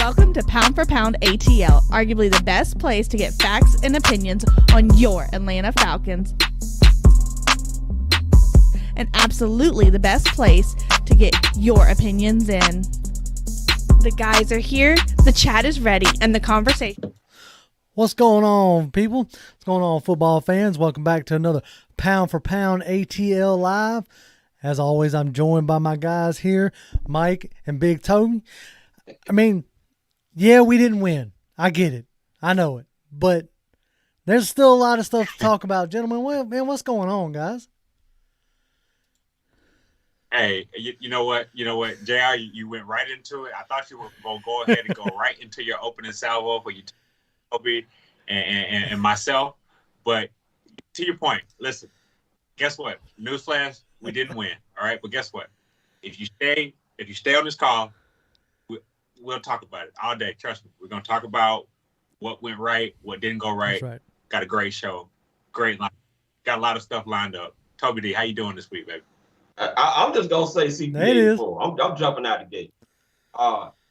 Welcome to Pound for Pound ATL, arguably the best place to get facts and opinions on your Atlanta Falcons. And absolutely the best place to get your opinions in. The guys are here, the chat is ready, and the conversation. What's going on, people? What's going on, football fans? Welcome back to another Pound for Pound ATL Live. As always, I'm joined by my guys here, Mike and Big Toby. I mean, yeah, we didn't win. I get it. I know it. But there's still a lot of stuff to talk about. Gentlemen, what's going on, guys? Hey, you know what, JR, you went right into it. I thought you were going to go ahead and go right into your opening salvo for you, Toby and myself. But to your point, listen, guess what? Newsflash, we didn't win. All right, but guess what? If you stay on this call, we'll talk about it all day. Trust me, we're gonna talk about what went right, what didn't go right. That's right. Got a great show, great line. Got a lot of stuff lined up. Toby D, how you doing this week, baby? I'm just gonna say CPA4. I'm jumping out the gate.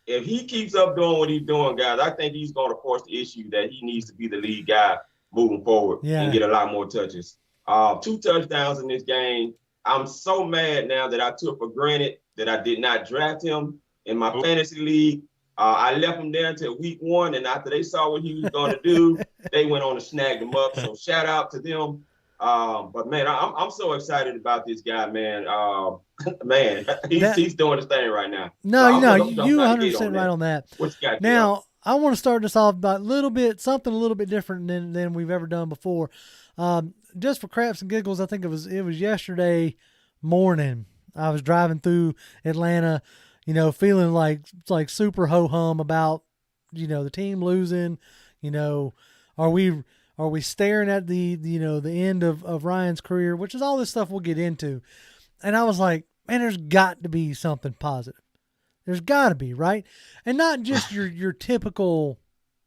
If he keeps up doing what he's doing, guys, I think he's gonna force the issue that he needs to be the lead guy moving forward and get a lot more touches. 2 touchdowns in this game. I'm so mad now that I took for granted that I did not draft him in my fantasy league. I left him there until week 1, and after they saw what he was going to do, they went on to snag him up. So shout out to them. But man, I'm so excited about this guy, man. Man, he's doing his thing right now. No, you 100% right on that. What you got now, I want to start this off by something a little bit different than we've ever done before. Just for craps and giggles, I think it was yesterday morning. I was driving through Atlanta, feeling like super ho-hum about, the team losing. Are we staring at the end of Ryan's career, which is all this stuff we'll get into. And I was like, man, there's got to be something positive. There's got to be, right? And not just your typical,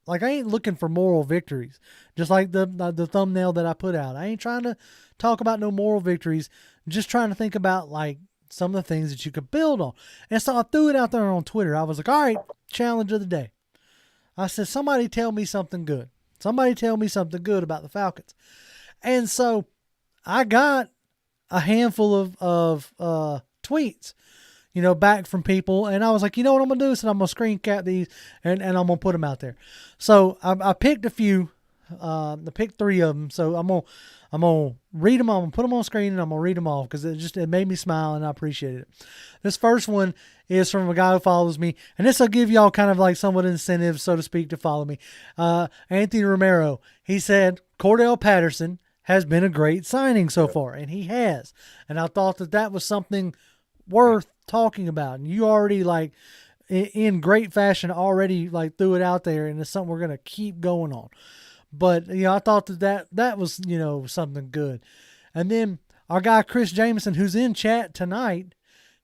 like, I ain't looking for moral victories, just like the thumbnail that I put out. I ain't trying to talk about no moral victories, just trying to think about, like, some of the things that you could build on. And so I threw it out there on Twitter. I was like, all right, challenge of the day. I said, somebody tell me something good. Somebody tell me something good about the Falcons. And so I got a handful of tweets, back from people. And I was like, you know what I'm going to do? So I'm going to screen cap these and I'm going to put them out there. So I picked a few. I picked 3 of them. So I'm going to read them. I'm going to put them on screen and I'm going to read them off because it made me smile and I appreciated it. This first one is from a guy who follows me, and this will give y'all kind of like somewhat incentive, so to speak, to follow me. Anthony Romero, he said, Cordell Patterson has been a great signing so far, and he has. And I thought that was something worth talking about. And you already, like, in great fashion, already like threw it out there, and it's something we're going to keep going on. But, I thought that was, something good. And then our guy, Chris Jameson, who's in chat tonight,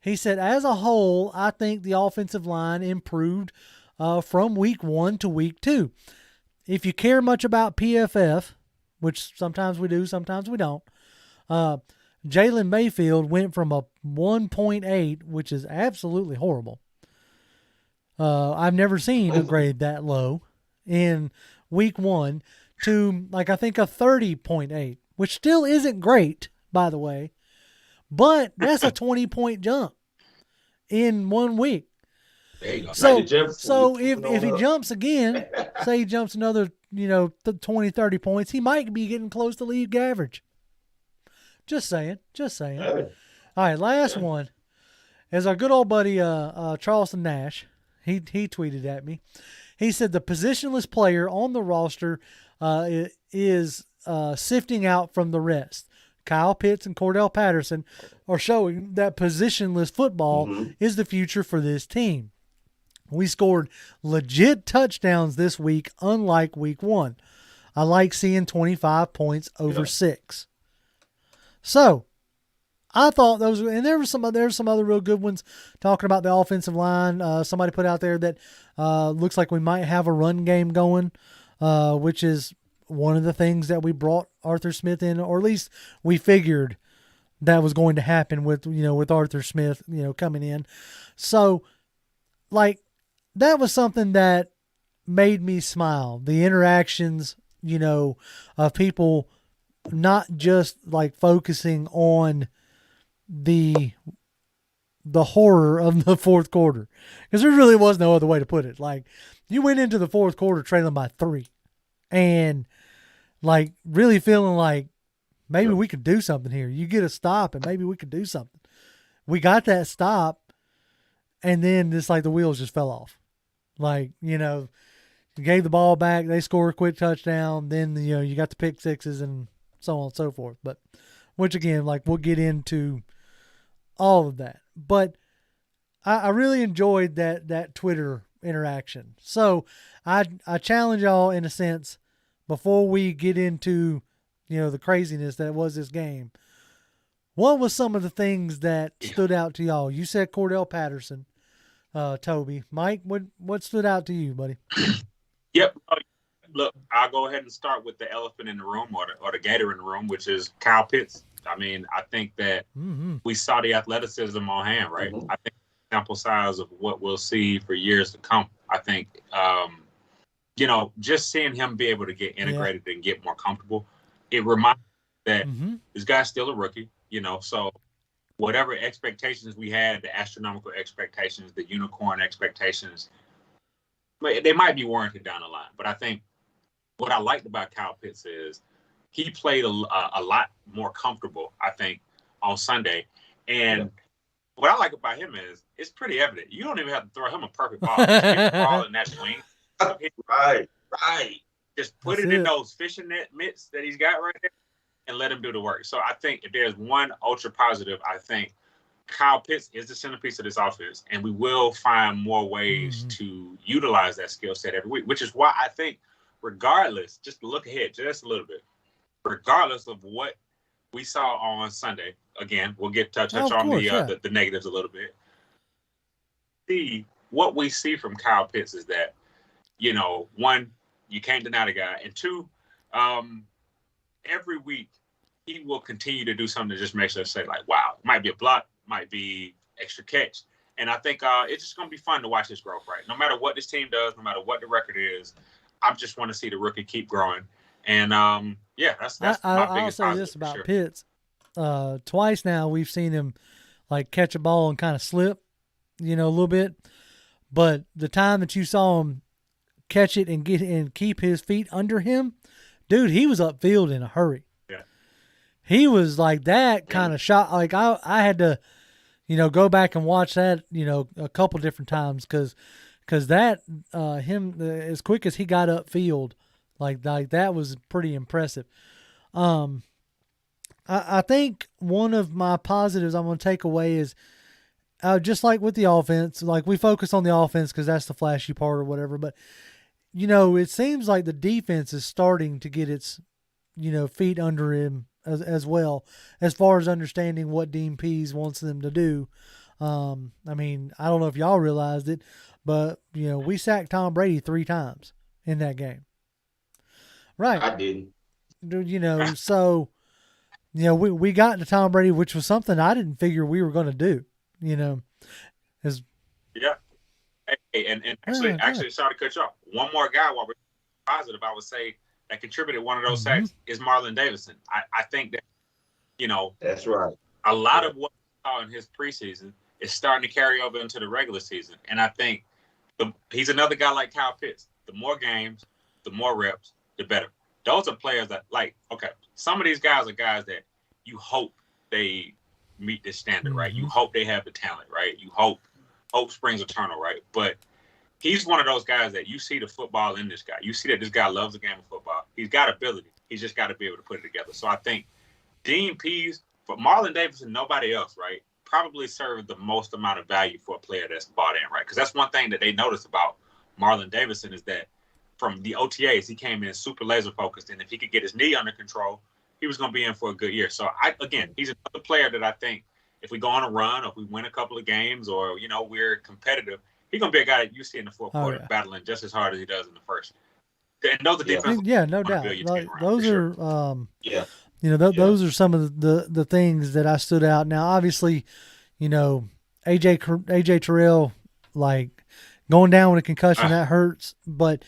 he said, as a whole, I think the offensive line improved from week 1 to week 2. If you care much about PFF, which sometimes we do, sometimes we don't, Jalen Mayfield went from a 1.8, which is absolutely horrible. I've never seen a grade that low in week 1 to, like, I think a 30.8, which still isn't great, by the way. But that's a 20-point jump in 1 week. There you go. So if he jumps again, say he jumps another, 20, 30 points, he might be getting close to league average. Just saying. All right, last one is our good old buddy Charleston Nash. He tweeted at me. He said the positionless player on the roster is sifting out from the rest. Kyle Pitts and Cordell Patterson are showing that positionless football is the future for this team. We scored legit touchdowns this week, unlike week 1. I like seeing 25 points over 6. So I thought those, and there's some other real good ones talking about the offensive line. Somebody put out there that looks like we might have a run game going, which is one of the things that we brought Arthur Smith in, or at least we figured that was going to happen with Arthur Smith, coming in. So, like, that was something that made me smile. The interactions, of people not just like focusing on the horror of the fourth quarter, because there really was no other way to put it. Like, you went into the fourth quarter trailing by 3 and like really feeling like maybe we could do something here. You get a stop and maybe we could do something. We got that stop, and then it's like the wheels just fell off. Like, you gave the ball back, they score a quick touchdown, then, you got the pick sixes and so on and so forth. But, which again, like, we'll get into all of that. But I really enjoyed that Twitter interaction. So I challenge y'all in a sense, before we get into, the craziness that was this game. What was some of the things that stood out to y'all? You said Cordell Patterson, Toby. Mike, what stood out to you, buddy? Yep. Look, I'll go ahead and start with the elephant in the room or the gator in the room, which is Kyle Pitts. I mean, I think that we saw the athleticism on hand, right? Mm-hmm. I think sample size of what we'll see for years to come. I think, just seeing him be able to get integrated and get more comfortable, it reminds me that this guy's still a rookie, so whatever expectations we had, the astronomical expectations, the unicorn expectations, they might be warranted down the line. But I think what I liked about Kyle Pitts is he played a lot more comfortable, I think, on Sunday. And what I like about him is it's pretty evident. You don't even have to throw him a perfect ball. Just hit the ball in that swing. Right. Just put it in those fishing net mitts that he's got right there and let him do the work. So I think if there's one ultra positive, I think Kyle Pitts is the centerpiece of this offense, and we will find more ways to utilize that skill set every week, which is why I think regardless, just look ahead just a little bit, regardless of what we saw on Sunday, again, we'll get touch on the negatives a little bit. What we see from Kyle Pitts is that, one, you can't deny the guy, and two, every week he will continue to do something that just makes us say, like, wow, it might be a block, might be extra catch. And I think it's just going to be fun to watch his growth, right? No matter what this team does, no matter what the record is, I just want to see the rookie keep growing. And, that's my biggest I'll say positive, this about Pitts. Twice now we've seen him, like, catch a ball and kind of slip, a little bit. But the time that you saw him catch it and keep his feet under him, dude, he was upfield in a hurry. Yeah. He was like that kind of shot. Like, I had to, go back and watch that, a couple different times because that him as quick as he got upfield, like that was pretty impressive. I think one of my positives I'm going to take away is just like with the offense, like we focus on the offense because that's the flashy part or whatever, but it seems like the defense is starting to get its, feet under him as well, as far as understanding what Dean Pease wants them to do. I mean, I don't know if y'all realized it, but, we sacked Tom Brady 3 times in that game. Right. I didn't. So, we got to Tom Brady, which was something I didn't figure we were going to do, Yeah. Hey, and actually, sorry to cut you off. One more guy, while we're positive, I would say that contributed one of those sacks is Marlon Davidson. I think that, that's right. A lot of what we saw in his preseason is starting to carry over into the regular season. And I think he's another guy like Kyle Pitts. The more games, the more reps, the better. Those are players that, some of these guys are guys that you hope they meet this standard, right? You hope they have the talent, right? You hope springs eternal, right? But he's one of those guys that you see the football in this guy. You see that this guy loves the game of football. He's got ability. He's just got to be able to put it together. So I think Dean Pease, for Marlon Davidson, nobody else, right, probably served the most amount of value for a player that's bought in, right? Because that's one thing that they noticed about Marlon Davidson is that from the OTAs, he came in super laser focused. And if he could get his knee under control, he was going to be in for a good year. So, he's another player that I think if we go on a run or if we win a couple of games or, we're competitive, he's going to be a guy that you see in the fourth quarter battling just as hard as he does in the first. And those are defense. Yeah, no doubt. Those are, those are some of the things that I stood out. Now, obviously, AJ Terrell, going down with a concussion, that hurts. But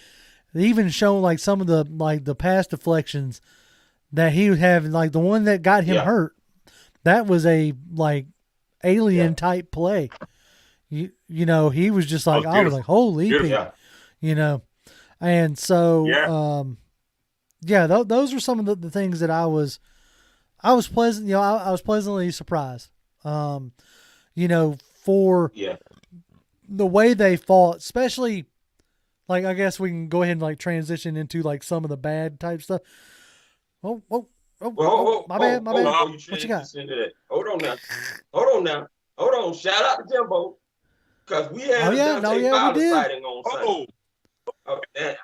even showing like some of the pass deflections that he was having, like the one that got him hurt, that was a like alien type play. You know, he was just like, I was like, holy Pete, you know. And so those are some of the things that I was pleasant, I was pleasantly surprised. You know, for the way they fought, especially like, I guess we can go ahead and like transition into like some of the bad type stuff. My bad. What you got? Hold on. Shout out to Jimbo, because we had Dante Fowler sighting on Sunday.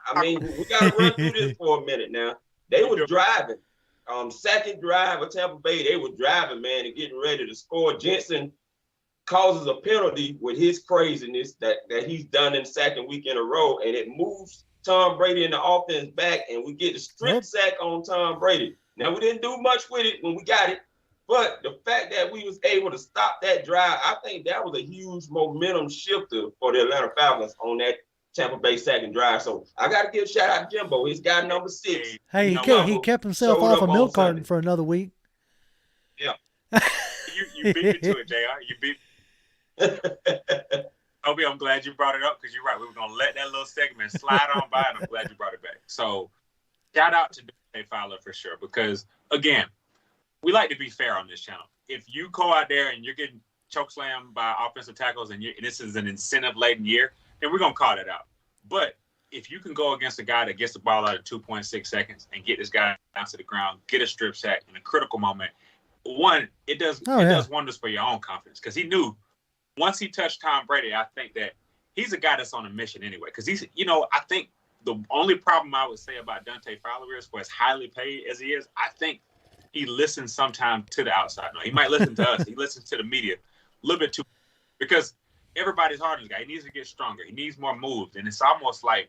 I mean, we got to run through this for a minute now. They were driving. Second drive of Tampa Bay, they were driving, man, and getting ready to score. Jensen causes a penalty with his craziness that he's done in the second week in a row, and it moves Tom Brady in the offense back, and we get a strip sack on Tom Brady. Now, we didn't do much with it when we got it, but the fact that we was able to stop that drive, I think that was a huge momentum shifter for the Atlanta Falcons on that Tampa Bay second drive. So I got to give a shout out to Jimbo. He's got number 6. Hey, he kept himself off a milk carton for another week. Yeah. you beat me to it, JR. You beat Toby, I'm glad you brought it up, because you're right. We were going to let that little segment slide on by, and I'm glad you brought it back. So shout out to Dante Fowler for sure, because, again, we like to be fair on this channel. If you go out there and you're getting chokeslammed by offensive tackles and this is an incentive-laden year, then we're going to call that out. But if you can go against a guy that gets the ball out of 2.6 seconds and get this guy down to the ground, get a strip sack in a critical moment, one, it does wonders for your own confidence, because he knew once he touched Tom Brady, I think that he's a guy that's on a mission anyway. Because he's, I think the only problem I would say about Dante Fowler is, for as highly paid as he is, I think he listens sometimes to the outside. No, he might listen to us. He listens to the media a little bit too, because everybody's hard on this guy. He needs to get stronger. He needs more moves. And it's almost like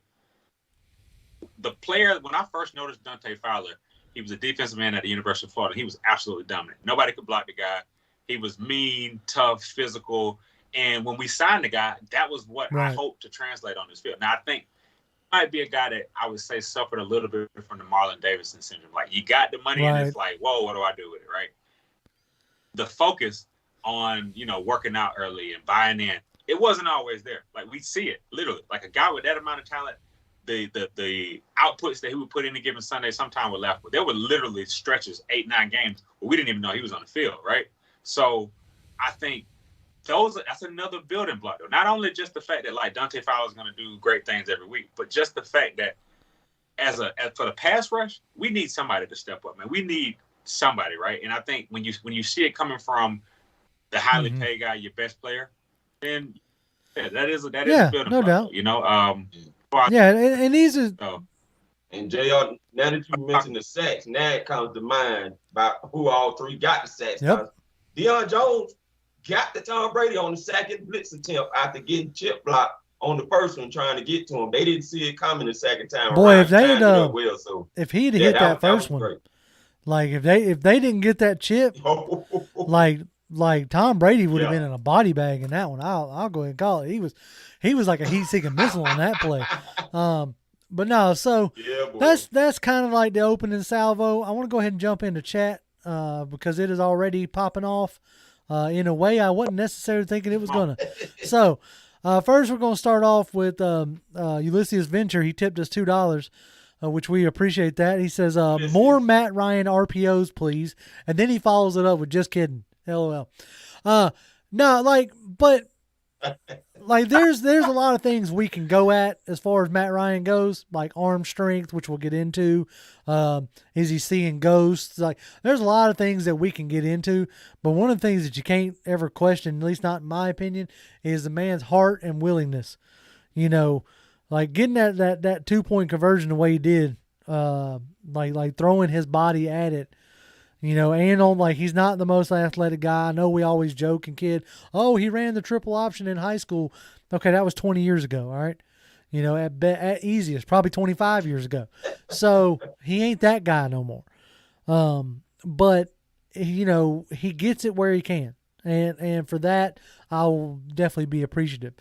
the player, when I first noticed Dante Fowler, he was a defensive man at the University of Florida. He was absolutely dominant. Nobody could block the guy. He was mean, tough, physical. And when we signed the guy, that was what I hoped to translate on this field. Now, I think he might be a guy that I would say suffered a little bit from the Marlon Davidson syndrome. Like, you got the money and it's like, whoa, what do I do with it, right? The focus on, working out early and buying in, it wasn't always there. Like, we see it, literally. Like, a guy with that amount of talent, the outputs that he would put in a given Sunday sometime were left. But there were literally stretches, 8-9 games, where we didn't even know he was on the field, right? So I think that's another building block, though. Not only just the fact that, like, Dante Fowler is going to do great things every week, but just the fact that as for the pass rush, we need somebody to step up, man. We need somebody, right? And I think when you see it coming from the highly paid guy, your best player, then that is a building block, doubt. And these are. And JR, now that you mentioned the sacks, now it comes to mind about who all three got the sacks. Yep. Deion Jones got the Tom Brady on the second blitz attempt after getting chip blocked on the first one, trying to get to him. They didn't see it coming the second time. Boy, if they if he'd hit that first one, great. Like if they didn't get that chip, like Tom Brady would have been in a body bag in that one. I'll go ahead and call it. He was like a heat-seeking missile on that play. But no, so that's kind of like the opening salvo. I want to go ahead and jump into chat because it is already popping off in a way I wasn't necessarily thinking it was gonna. So first we're gonna start off with Ulysses Venture. He tipped us $2. Which we appreciate that. He says, more Matt Ryan RPOs, please. And then he follows it up with just kidding. LOL. But there's a lot of things we can go at as far as Matt Ryan goes, like arm strength, which we'll get into. Is he seeing ghosts? Like, there's a lot of things that we can get into, but one of the things that you can't ever question, at least not in my opinion, is the man's heart and willingness. Like getting that 2-point conversion the way he did, like throwing his body at it, and on, like, he's not the most athletic guy. I know we always joke and kid, oh, he ran the triple option in high school. Okay, that was 20 years ago, all right? At easiest, probably 25 years ago. So he ain't that guy no more. But, he gets it where he can. And for that, I will definitely be appreciative.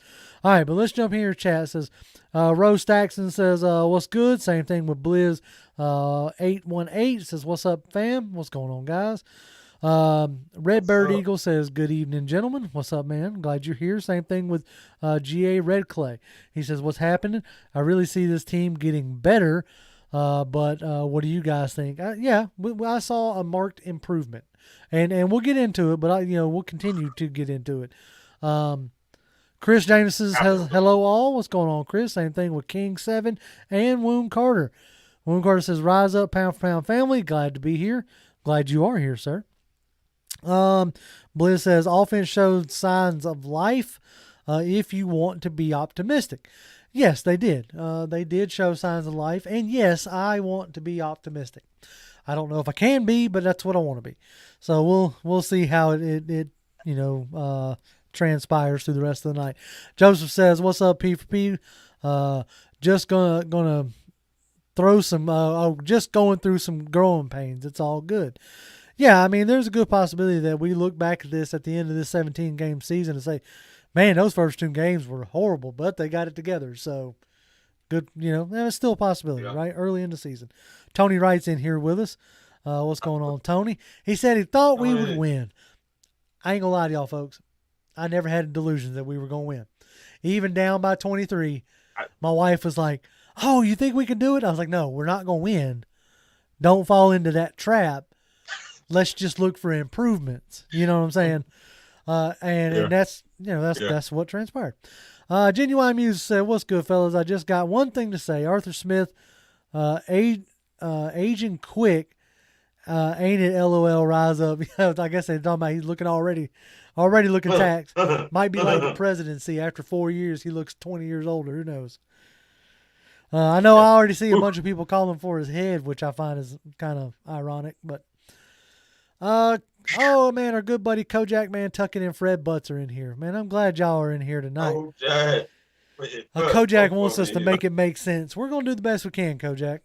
All right, but let's jump here. Chat says, Rose Staxton says, what's good? Same thing with Blizz 818 says, what's up, fam? What's going on, guys? Redbird Eagle says, good evening, gentlemen. What's up, man? Glad you're here. Same thing with GA Red Clay. He says, what's happening? I really see this team getting better, but what do you guys think? I saw a marked improvement, and we'll get into it, but we'll continue to get into it. Chris James says, hello all. What's going on, Chris? Same thing with King 7 and Woon Carter. Woon Carter says, rise up, pound for pound family. Glad to be here. Glad you are here, sir. Bliss says, offense showed signs of life if you want to be optimistic. Yes, they did. They did show signs of life. And yes, I want to be optimistic. I don't know if I can be, but that's what I want to be. So we'll see how it transpires through the rest of the night. Joseph says, what's up, P for P? Just gonna throw some, just going through some growing pains. It's all good. Yeah, I mean, there's a good possibility that we look back at this at the end of this 17-game season and say, man, those first 2 games were horrible, but they got it together. So, good, there's still a possibility, right? Early in the season. Tony Wright's in here with us. What's going on, Tony? He said he thought we would win. I ain't going to lie to y'all, folks. I never had delusions that we were going to win. Even down by 23, my wife was like, oh, you think we can do it? I was like, no, we're not going to win. Don't fall into that trap. Let's just look for improvements. You know what I'm saying? And that's what transpired. Genuine Muse said, what's good, fellas? I just got one thing to say. Arthur Smith, aging quick, ain't it? LOL, rise up. I guess they're talking about he's looking already looking taxed. Might be like the presidency. After 4 years, he looks 20 years older. Who knows? I know I already see a bunch of people calling for his head, which I find is kind of ironic, but oh man, our good buddy Kojak Man Tucking and Fred Butts are in here. Man, I'm glad y'all are in here tonight. Kojak wants us to make it make sense. We're gonna do the best we can, Kojak.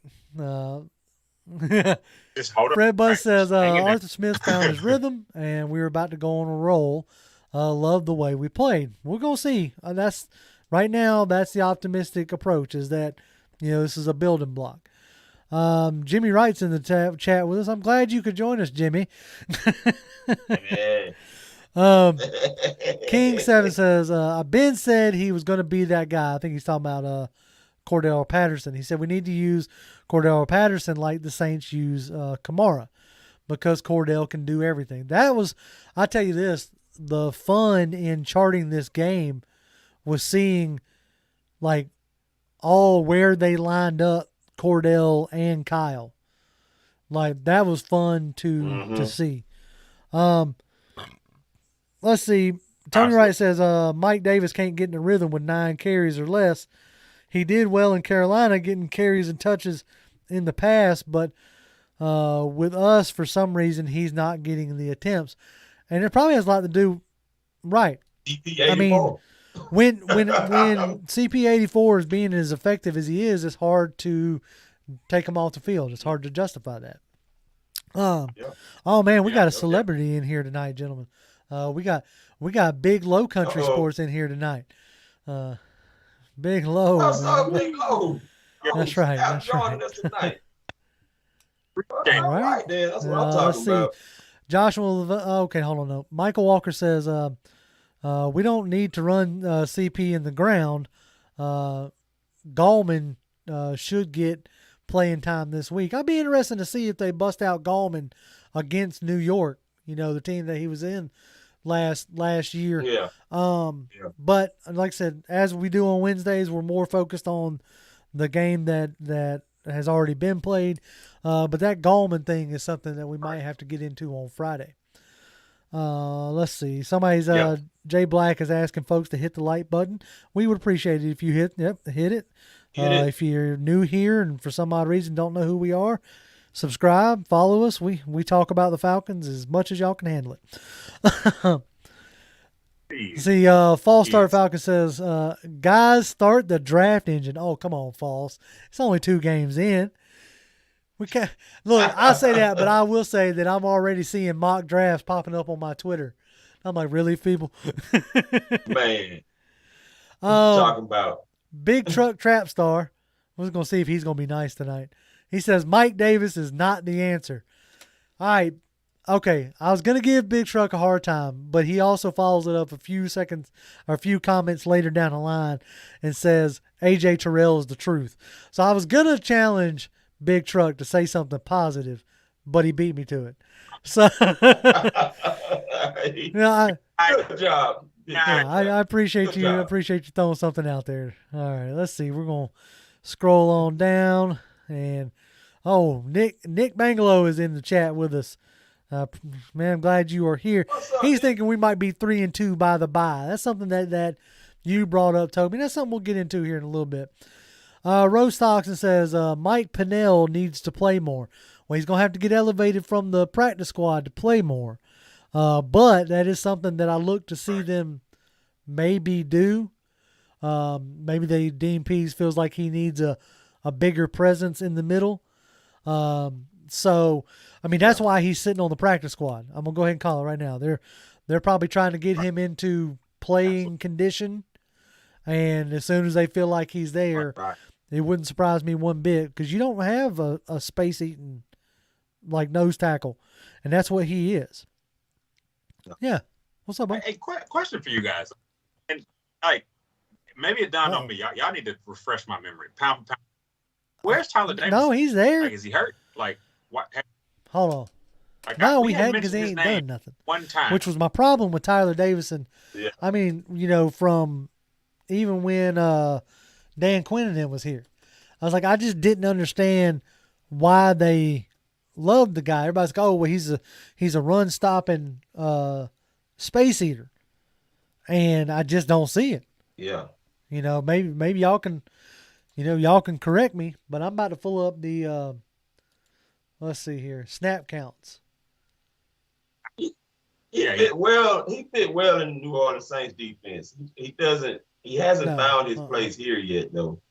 Fred Butts says Arthur Smith found his rhythm and we were about to go on a roll. Love the way we played. We're gonna see. That's right now. That's the optimistic approach. Is that this is a building block. Jimmy Wright's in the chat with us. I'm glad you could join us, Jimmy. King 7 says, Ben said he was going to be that guy. I think he's talking about Cordell Patterson. He said we need to use Cordell Patterson like the Saints use Kamara because Cordell can do everything. I tell you this, the fun in charting this game was seeing like all where they lined up Cordell and Kyle. Like that was fun to see. Let's see. Tony Wright says Mike Davis can't get in the rhythm with 9 carries or less. He did well in Carolina getting carries and touches in the past, but with us for some reason he's not getting the attempts. And it probably has a lot to do right. I mean, when CP84 is being as effective as he is, it's hard to take him off the field. It's hard to justify that. Oh man, we got a celebrity in here tonight, gentlemen. We got Big Low Country Sports in here tonight. Big Low. What's up, Big Low? That's right. That's right. All right, then. That's what I'm talking about. Joshua, okay, hold on. No. Michael Walker says, we don't need to run CP in the ground. Gallman should get playing time this week. I'd be interested to see if they bust out Gallman against New York, the team that he was in last year. Yeah. But like I said, as we do on Wednesdays, we're more focused on the game that has already been played. But that Gallman thing is something that we might have to get into on Friday. Let's see. Somebody's Jay Black is asking folks to hit the like button. We would appreciate it if you hit it. If you're new here and for some odd reason don't know who we are, subscribe, follow us. We talk about the Falcons as much as y'all can handle it. See, False Start Falcon says, guys, start the draft engine. Oh, come on, False. It's only 2 games in. We can't look. I say that, but I will say that I'm already seeing mock drafts popping up on my Twitter. I'm like, really, people? Man. Talking about Big Truck Trap Star. I was going to see if he's going to be nice tonight. He says Mike Davis is not the answer. All right. Okay. I was going to give Big Truck a hard time, but he also follows it up a few seconds or a few comments later down the line and says AJ Terrell is the truth. So I was going to challenge Big Truck to say something positive, but he beat me to it. So, good job. Yeah, I appreciate you. I appreciate you throwing something out there. All right, let's see. We're gonna scroll on down, and Nick Bangalow is in the chat with us. Man, I'm glad you are here. He's thinking we might be 3-2 by the bye. That's something that you brought up, Toby. That's something we'll get into here in a little bit. Rose Toxin says Mike Pinnell needs to play more. Well, he's gonna have to get elevated from the practice squad to play more. But that is something that I look to see them maybe do. Maybe Dean Pease feels like he needs a bigger presence in the middle. So, I mean, that's why he's sitting on the practice squad. I'm going to go ahead and call it right now. They're probably trying to get him into playing condition. And as soon as they feel like he's there, it wouldn't surprise me one bit because you don't have a space-eating like nose tackle. And that's what he is. Yeah. What's up, bud? Hey, question for you guys. And like, maybe it dawned on me. Y'all need to refresh my memory. Pound. Where's Tyler Davidson? No, he's there. Like, is he hurt? Like, what? Hold on. Like, no, we hadn't because he ain't done nothing. One time. Which was my problem with Tyler Davidson. Yeah. I mean, from even when Dan Quinn and him was here. I was like, I just didn't understand why they loved the guy. Everybody's like, oh, well, he's a run-stopping space eater. And I just don't see it. Yeah. Maybe y'all can correct me, but I'm about to pull up the let's see here, snap counts. He fit well in the New Orleans Saints defense. He hasn't found his place here yet though.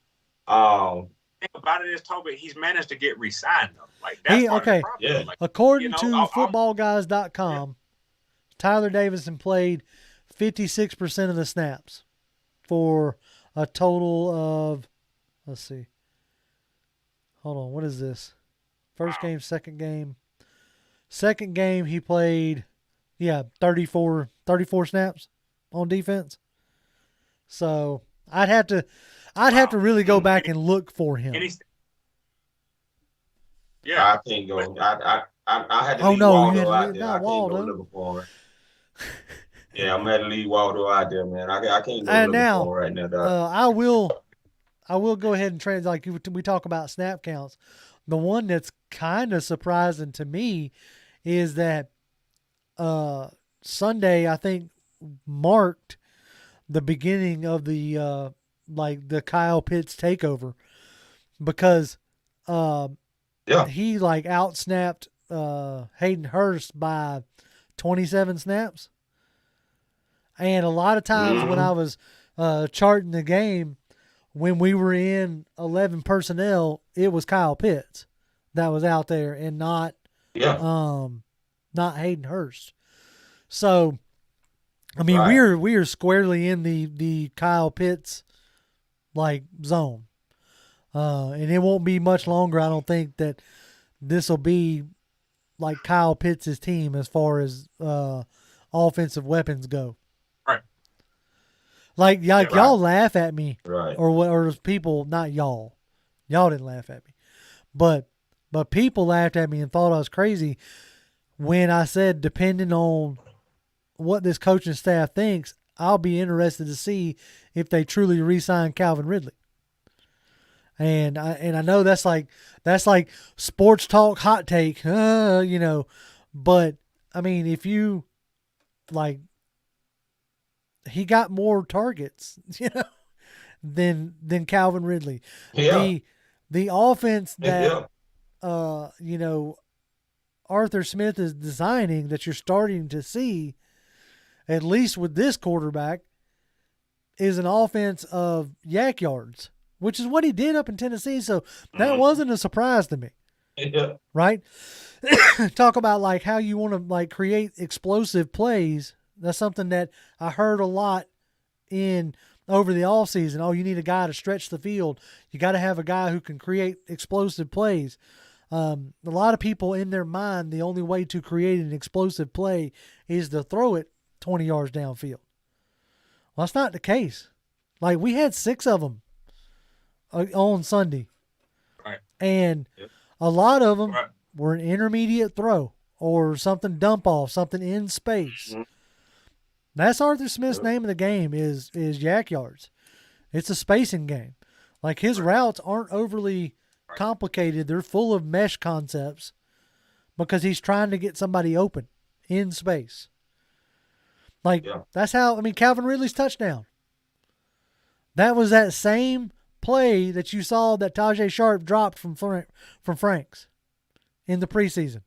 Thing about it is, Toby, he's managed to get re-signed though. Like that's part of the problem. Yeah. Like, according to footballguys.com, Tyler Davidson played 56% of the snaps for a total of, let's see. Hold on, what is this? First game, second game. Second game he played 34 snaps on defense. So, I'd have to really go back and look for him. I can't go. I had to leave Waldo out there. I can't go looking for him. Yeah, I'm gonna leave Waldo out there, man. I can't go looking for him right now, dog. I will go ahead and like we talk about snap counts. The one that's kind of surprising to me is that Sunday I think marked the beginning of the the Kyle Pitts takeover because he like out snapped Hayden Hurst by 27 snaps. And a lot of times when I was charting the game, when we were in 11 personnel, it was Kyle Pitts that was out there and not Hayden Hurst. So, I mean, we are squarely in the Kyle Pitts like zone. And it won't be much longer, I don't think, that this will be like Kyle Pitts' team as far as offensive weapons go. Like y'all laugh at me, or people, not y'all. Y'all didn't laugh at me, but people laughed at me and thought I was crazy when I said, depending on what this coaching staff thinks, I'll be interested to see if they truly re-sign Calvin Ridley. And I know that's like sports talk hot take, but I mean, if you like. He got more targets, than Calvin Ridley. Yeah. The offense that Arthur Smith is designing that you're starting to see, at least with this quarterback, is an offense of yak yards, which is what he did up in Tennessee. So that wasn't a surprise to me. Yeah. Right? Talk about like how you want to like create explosive plays. That's something that I heard a lot over the all season. Oh, you need a guy to stretch the field. You got to have a guy who can create explosive plays. A lot of people in their mind, the only way to create an explosive play is to throw it 20 yards downfield. Well, that's not the case. Like, we had 6 of them on Sunday. Right. And a lot of them were an intermediate throw or something dump off, something in space. Mm-hmm. That's Arthur Smith's name of the game is yak yards. It's a spacing game. Like, his routes aren't overly complicated. They're full of mesh concepts because he's trying to get somebody open in space. Like, that's how, Calvin Ridley's touchdown. That was that same play that you saw that Tajay Sharp dropped from Franks in the preseason.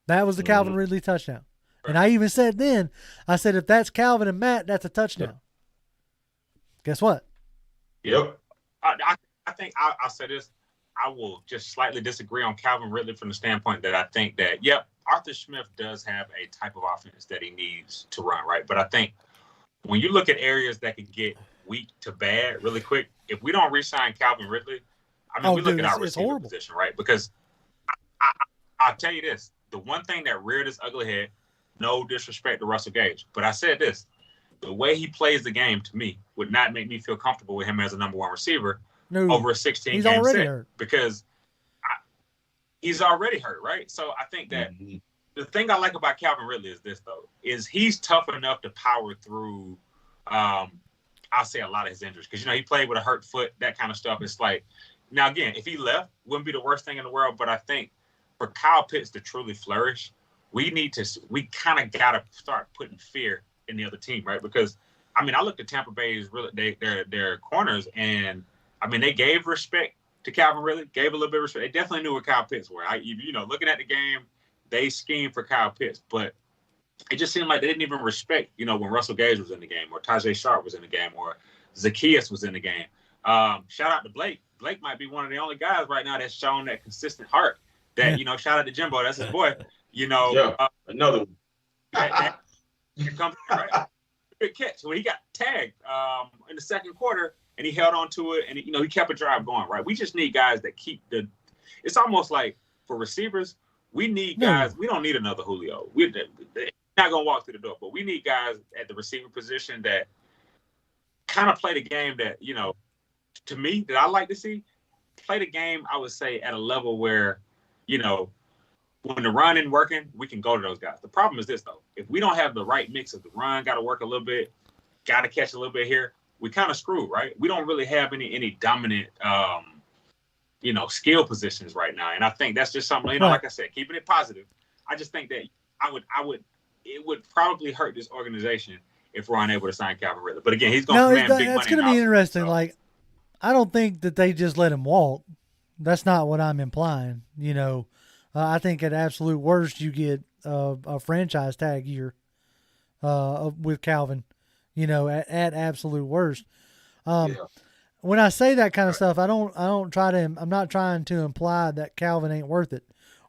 That was the Calvin Ridley touchdown. And I even said then, I said, if that's Calvin and Matt, that's a touchdown. Yep. Guess what? Yep. I think I'll say this. I will just slightly disagree on Calvin Ridley from the standpoint that I think that, Arthur Smith does have a type of offense that he needs to run, right? But I think when you look at areas that can get weak to bad really quick, if we don't re-sign Calvin Ridley, we look at our receiver position, right? Because I'll tell you this, the one thing that reared its ugly head, no disrespect to Russell Gage, but I said this, the way he plays the game to me would not make me feel comfortable with him as a number one receiver over a 16-game set hurt. Because he's already hurt, right? So I think that the thing I like about Calvin Ridley is this, though, is he's tough enough to power through, I'll say a lot of his injuries. Because, he played with a hurt foot, that kind of stuff. It's like, now, again, if he left, wouldn't be the worst thing in the world. But I think for Kyle Pitts to truly flourish, we kind of got to start putting fear in the other team, right? Because, I looked at Tampa Bay's their corners, and, they gave respect to Calvin Ridley, gave a little bit of respect. They definitely knew where Kyle Pitts were. Looking at the game, they schemed for Kyle Pitts, but it just seemed like they didn't even respect, when Russell Gage was in the game or Tajay Sharp was in the game or Zacchaeus was in the game. Shout out to Blake. Blake might be one of the only guys right now that's shown that consistent heart that, shout out to Jimbo. That's his boy. Another one. Right? Big catch. Well, he got tagged in the second quarter, and he held on to it, and he kept a drive going. Right? We just need guys that keep it's almost like for receivers, we need guys. We don't need another Julio. They're not gonna walk through the door, but we need guys at the receiver position that kind of play the game that to me that I like to see play the game. I would say at a level where when the run isn't working, we can go to those guys. The problem is this, though. If we don't have the right mix of the run, got to work a little bit, got to catch a little bit here, we kind of screwed, right? We don't really have any dominant, skill positions right now. And I think that's just something, like I said, keeping it positive. I just think that it would probably hurt this organization if we're unable to sign Calvin Ridley. But again, he's going to command big money. It's going to be interesting. So. Like, I don't think that they just let him walk. That's not what I'm implying, I think at absolute worst you get a franchise tag year with Calvin, at absolute worst. When I say that kind of stuff, I'm not trying to imply that Calvin ain't worth it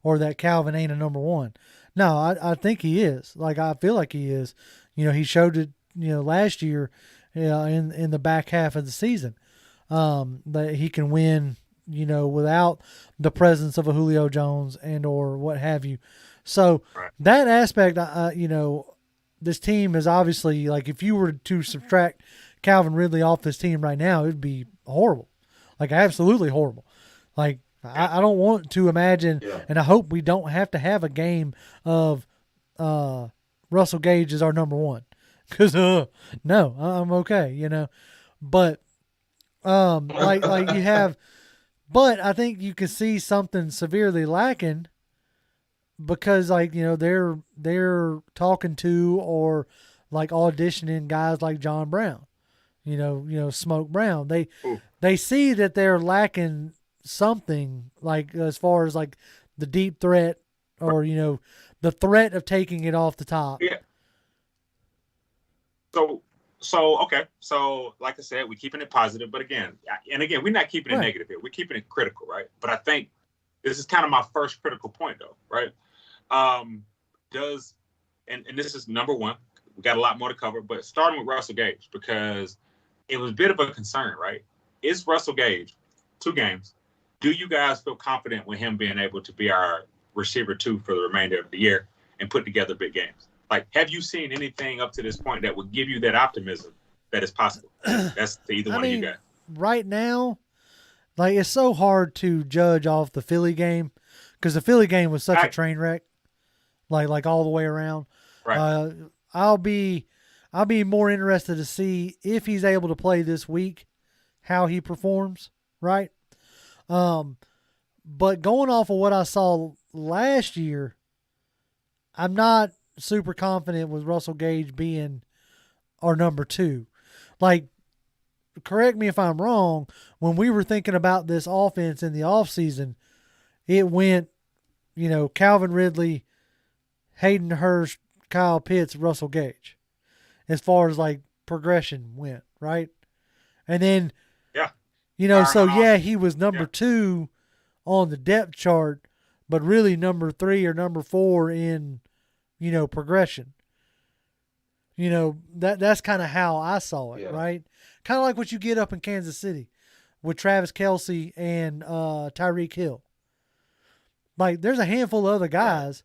or that Calvin ain't a number one. No, I think he is. Like, I feel like he is. He showed it, last year in the back half of the season that he can win without the presence of a Julio Jones and or what have you. So that aspect, this team is obviously, like, if you were to subtract Calvin Ridley off this team right now, it would be horrible. Like, absolutely horrible. Like, I don't want to imagine, and I hope we don't have to have a game of Russell Gage as our number one. Because, no, I'm okay, But, like you have... But I think you can see something severely lacking because, like, they're talking to or like auditioning guys like John Brown, Smoke Brown. They see that they're lacking something, like as far as like the deep threat or the threat of taking it off the top. Yeah. So, okay. So, like I said, we're keeping it positive. But again, we're not keeping it negative here. We're keeping it critical, right? But I think this is kind of my first critical point, though, right? And this is number one. we got a lot more to cover, but starting with Russell Gage, because it was a bit of a concern, right? Is Russell Gage, 2 games, do you guys feel confident with him being able to be our receiver 2 for the remainder of the year and put together big games? Like, have you seen anything up to this point that would give you that optimism that it's possible? That's to either one of you guys. Right now, like, it's so hard to judge off the Philly game because the Philly game was such a train wreck, like all the way around. Right. I'll be more interested to see if he's able to play this week, how he performs, right? But going off of what I saw last year, I'm not super confident with Russell Gage being our number 2. Like, correct me if I'm wrong, when we were thinking about this offense in the offseason, it went, Calvin Ridley, Hayden Hurst, Kyle Pitts, Russell Gage, as far as like progression went, right? And then, he was number 2 on the depth chart, but really number 3 or number 4 in, progression. That's kind of how I saw it, right? Kind of like what you get up in Kansas City with Travis Kelce and Tyreek Hill. Like, there's a handful of other guys.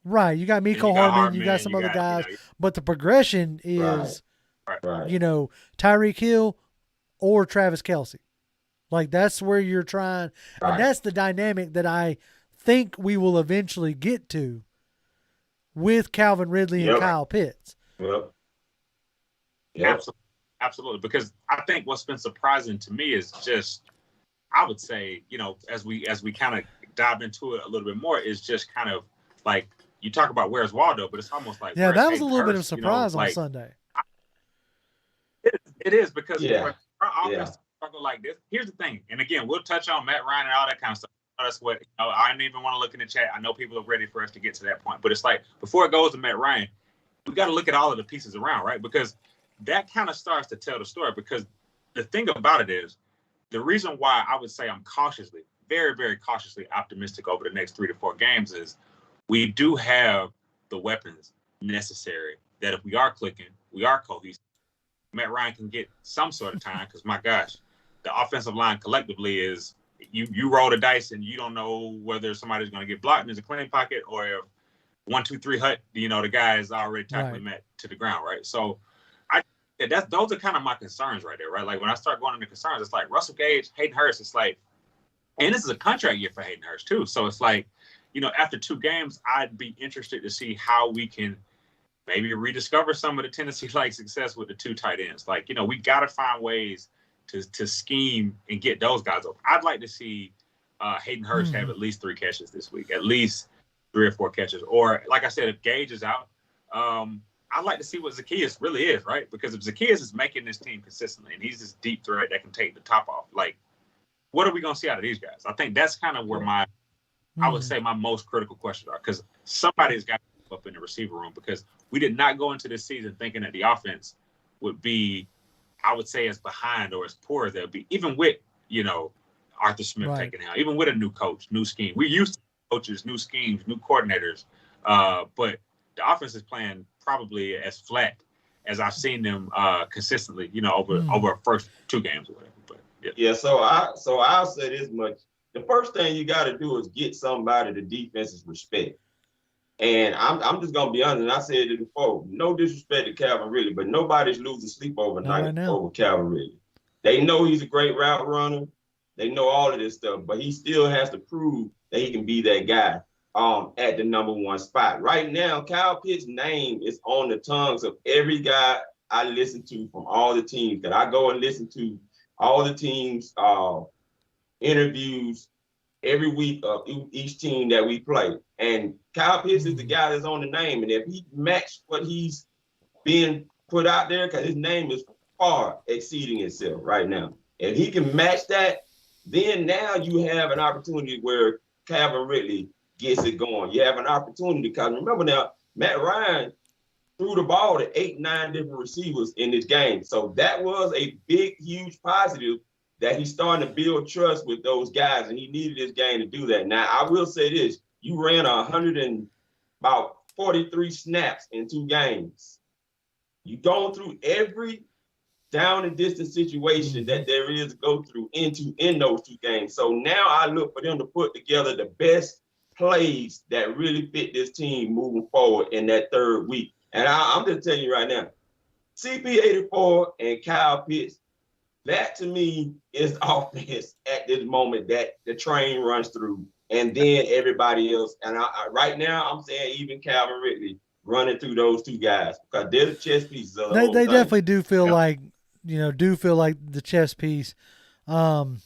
Right. You got Mecole Hardman, you got some other guys, but the progression is, Tyreek Hill or Travis Kelce. Like, that's where you're trying. Right. And that's the dynamic that I think we will eventually get to with Calvin Ridley and Kyle Pitts. Yep. Absolutely. Because I think what's been surprising to me is just, I would say, as we kind of dive into it a little bit more, is just kind of like, you talk about where's Waldo, but it's almost like, that was a little bit of a surprise on Sunday. It is because our offense struggle like this. Here's the thing, and again, we'll touch on Matt Ryan and all that kind of stuff. That's what I didn't even want to look in the chat. I know people are ready for us to get to that point, but it's like, before it goes to Matt Ryan, we got to look at all of the pieces around, right? Because that kind of starts to tell the story. Because the thing about it is, the reason why I would say I'm cautiously, very, very cautiously optimistic over the next 3 to 4 games is we do have the weapons necessary that if we are clicking, we are cohesive, Matt Ryan can get some sort of time. Because, my gosh, the offensive line collectively is, you roll the dice and you don't know whether somebody's going to get blocked in a clean pocket or if 1, 2, 3 hut, the guy is already tackling Matt to the ground, right? So those are kind of my concerns right there, right? Like, when I start going into concerns, it's like Russell Gage, Hayden Hurst, it's like, and this is a contract year for Hayden Hurst too. So it's like, after 2 games, I'd be interested to see how we can maybe rediscover some of the Tennessee-like success with the 2 tight ends. Like, we got to find ways to scheme and get those guys up. I'd like to see Hayden Hurst have at least 3 catches this week, at least 3 or 4 catches. Or, like I said, if Gage is out, I'd like to see what Zacchaeus really is, right? Because if Zacchaeus is making this team consistently and he's this deep threat that can take the top off, like, what are we going to see out of these guys? I think that's kind of where I would say my most critical questions are, because somebody's got to step up in the receiver room, because we did not go into this season thinking that the offense would be, I would say, as behind or as poor as they'll be, even with, Arthur Smith taking out, even with a new coach, new scheme. We're used to coaches, new schemes, new coordinators, but the offense is playing probably as flat as I've seen them consistently, over first 2 games or whatever. But so I'll say this much. The first thing you got to do is get somebody the defense's respect. And I'm just going to be honest, and I said it before, no disrespect to Calvin Ridley, but nobody's losing sleep overnight over Calvin Ridley. They know he's a great route runner. They know all of this stuff, but he still has to prove that he can be that guy at the number 1 spot. Right now, Kyle Pitts' name is on the tongues of every guy I listen to from all the teams that I go and listen to, all the teams' interviews every week of each team that we play. And Kyle Pitts is the guy that's on the name. And if he matched what he's being put out there, because his name is far exceeding itself right now. If he can match that, then now you have an opportunity where Calvin Ridley gets it going. You have an opportunity, because remember now, Matt Ryan threw the ball to 8, 9 different receivers in this game. So that was a big, huge positive that he's starting to build trust with those guys, and he needed this game to do that. Now, I will say this. You ran about 43 snaps in 2 games. You've gone through every down and distance situation that there is to go through in those 2 games. So now I look for them to put together the best plays that really fit this team moving forward in that 3rd week. And I'm just telling you right now, CP84 and Kyle Pitts, that to me is the offense at this moment that the train runs through, and then everybody else. And right now, I'm saying even Calvin Ridley running through those 2 guys because they're the chess pieces of the whole They thing. definitely do feel like, the chess piece. Hayden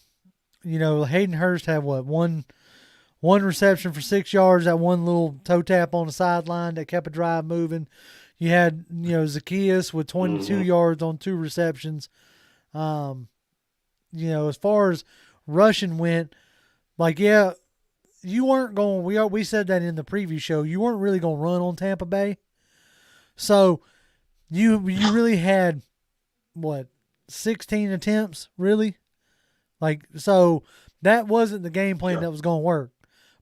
Hurst had one reception for 6 yards, that one little toe tap on the sideline that kept a drive moving. You had, Zacchaeus with 22 yards on 2 receptions. As far as rushing went, you weren't going, we said that in the preview show, you weren't really going to run on Tampa Bay. So you really had, 16 attempts, really? So that wasn't the game plan that was going to work.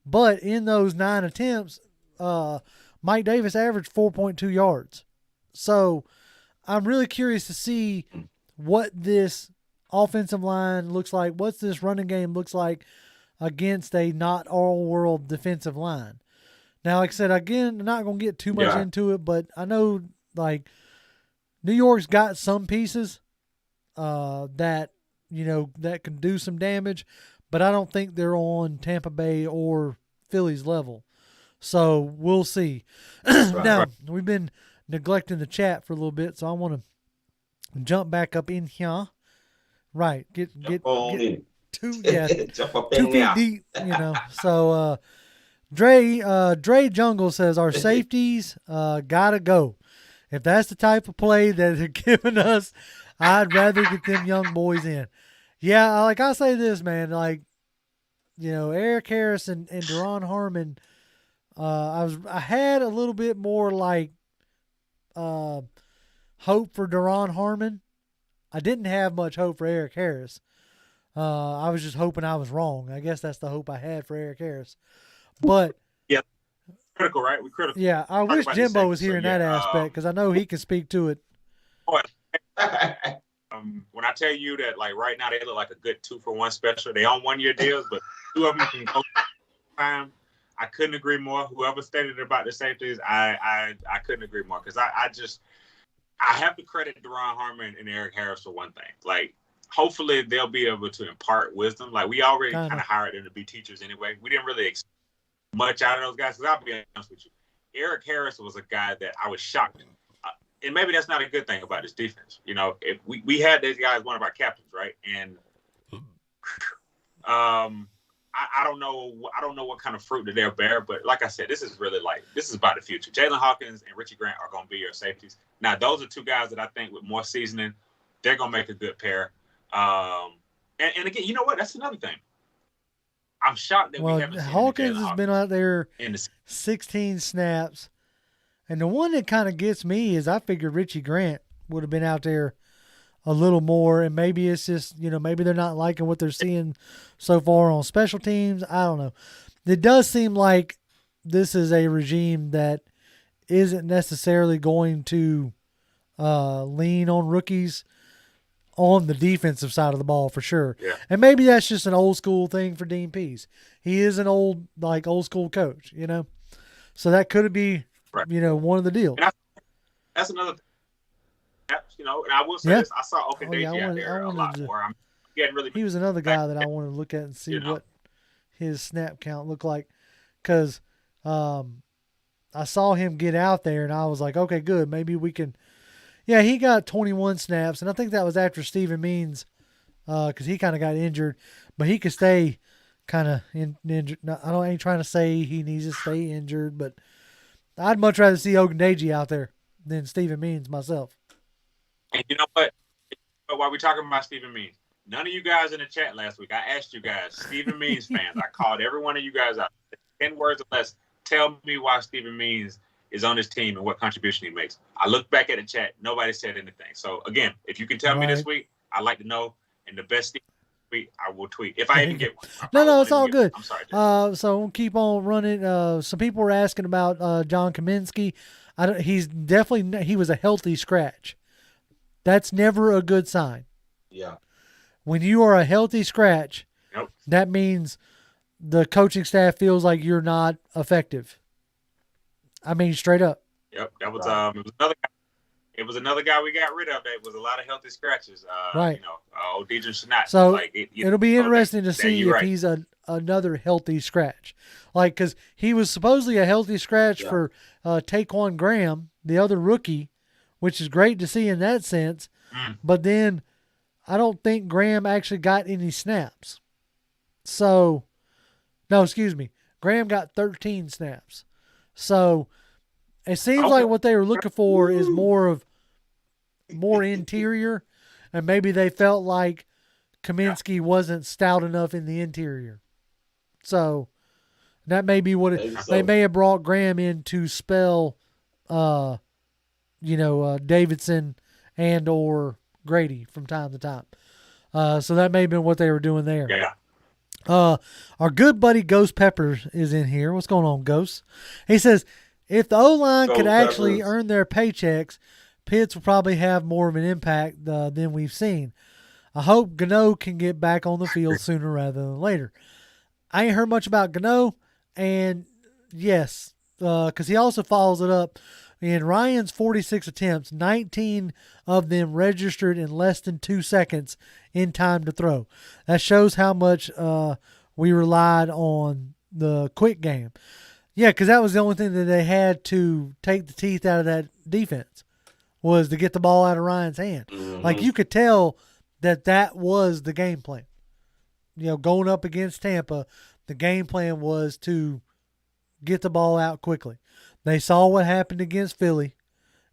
But in those 9 attempts, Mike Davis averaged 4.2 yards. So I'm really curious to see what this offensive line looks like, what this running game looks like against a not all-world defensive line. Now, like I said, again, I'm not going to get too much into it, but I know, New York's got some pieces that can do some damage, but I don't think they're on Tampa Bay or Philly's level. So we'll see. Now, we've been neglecting the chat for a little bit, so I want to jump back up in here. Right. Get 2 feet deep, So Dre Jungle says our safeties gotta go. If that's the type of play that they're giving us, I'd rather get them young boys in. Yeah, I'll say this, man. Eric Harris and Deron Harmon, I had a little bit more hope for Deron Harmon. I didn't have much hope for Eric Harris. I was just hoping I was wrong. I guess that's the hope I had for Eric Harris. But yeah, critical, right? We critical. Yeah, I wish Jimbo was here in that aspect because I know he can speak to it. When I tell you that, right now they look like a good 2-for-1 special. They on 1-year deals, but 2 of them can go time. I couldn't agree more. Whoever stated about the safeties, I couldn't agree more because I have to credit Deron Harmon and Eric Harris for one thing. Hopefully they'll be able to impart wisdom. We already kind of hired them to be teachers anyway. We didn't really expect much out of those guys. Because I'll be honest with you, Eric Harris was a guy that I was shocked in. And maybe that's not a good thing about this defense. If we had these guys, one of our captains, right? And I don't know what kind of fruit that they'll bear, but like I said, this is really this is about the future. Jalen Hawkins and Richie Grant are going to be your safeties. Now, those are 2 guys that I think with more seasoning, they're going to make a good pair. And again, you know what? That's another thing. I'm shocked that we haven't seen Hawkins has been out there in 16 snaps. And the one that kind of gets me is I figured Richie Grant would have been out there a little more, and maybe it's just, maybe they're not liking what they're seeing so far on special teams. I don't know. It does seem like this is a regime that isn't necessarily going to lean on rookies on the defensive side of the ball for sure. Yeah. And maybe that's just an old school thing for Dean Pease. He is an old school coach, So that could be, one of the deals. That's another thing. And I will say this, I saw Okadeji out there a lot more. He was another guy that I wanted to look at and see what his snap count looked like, because I saw him get out there and I was like, okay, good, maybe we can. Yeah, he got 21 snaps, and I think that was after Steven Means, because he kind of got injured, but he could stay kind of injured. I ain't trying to say he needs to stay injured, but I'd much rather see Ogundeji out there than Steven Means myself. And you know what? While we're talking about Steven Means, none of you guys in the chat last week, I asked you guys, Steven Means fans, I called every one of you guys out. 10 words or less, tell me why Steven Means is on this team and what contribution he makes. I looked back at the chat. Nobody said anything. So, again, if you can tell me this week, I'd like to know. And the best I will tweet if I even get one. No, it's all good. I'm sorry. So we'll keep on running. Some people were asking about John Kaminsky. He was a healthy scratch. That's never a good sign. Yeah. When you are a healthy scratch, Nope. that means the coaching staff feels like you're not effective. I mean, straight up. Yep. That was it was another guy we got rid of. That was a lot of healthy scratches. Right. Deidre Shanat. So it'll be interesting to see if he's another healthy scratch. Like, because he was supposedly a healthy scratch for Taquan Graham, the other rookie, which is great to see in that sense. But then I don't think Graham actually got any snaps. So, no, excuse me. Graham got 13 snaps. So it seems like what they were looking for is more interior, and maybe they felt like Kaminsky wasn't stout enough in the interior. So that may be what they may have brought Graham in to spell, Davidson and or Grady from time to time. So that may have been what they were doing there. Yeah. Our good buddy Ghost Peppers is in here. What's going on, Ghost? He says, if the O-line could actually earn their paychecks, Pitts will probably have more of an impact than we've seen. I hope Gano can get back on the field sooner rather than later. I ain't heard much about Gano, and yes, because he also follows it up. In Ryan's 46 attempts, 19 of them registered in less than 2 seconds in time to throw. That shows how much we relied on the quick game. Yeah, because that was the only thing that they had to take the teeth out of that defense, was to get the ball out of Ryan's hand. Mm-hmm. Like, you could tell that was the game plan. Going up against Tampa, the game plan was to get the ball out quickly. They saw what happened against Philly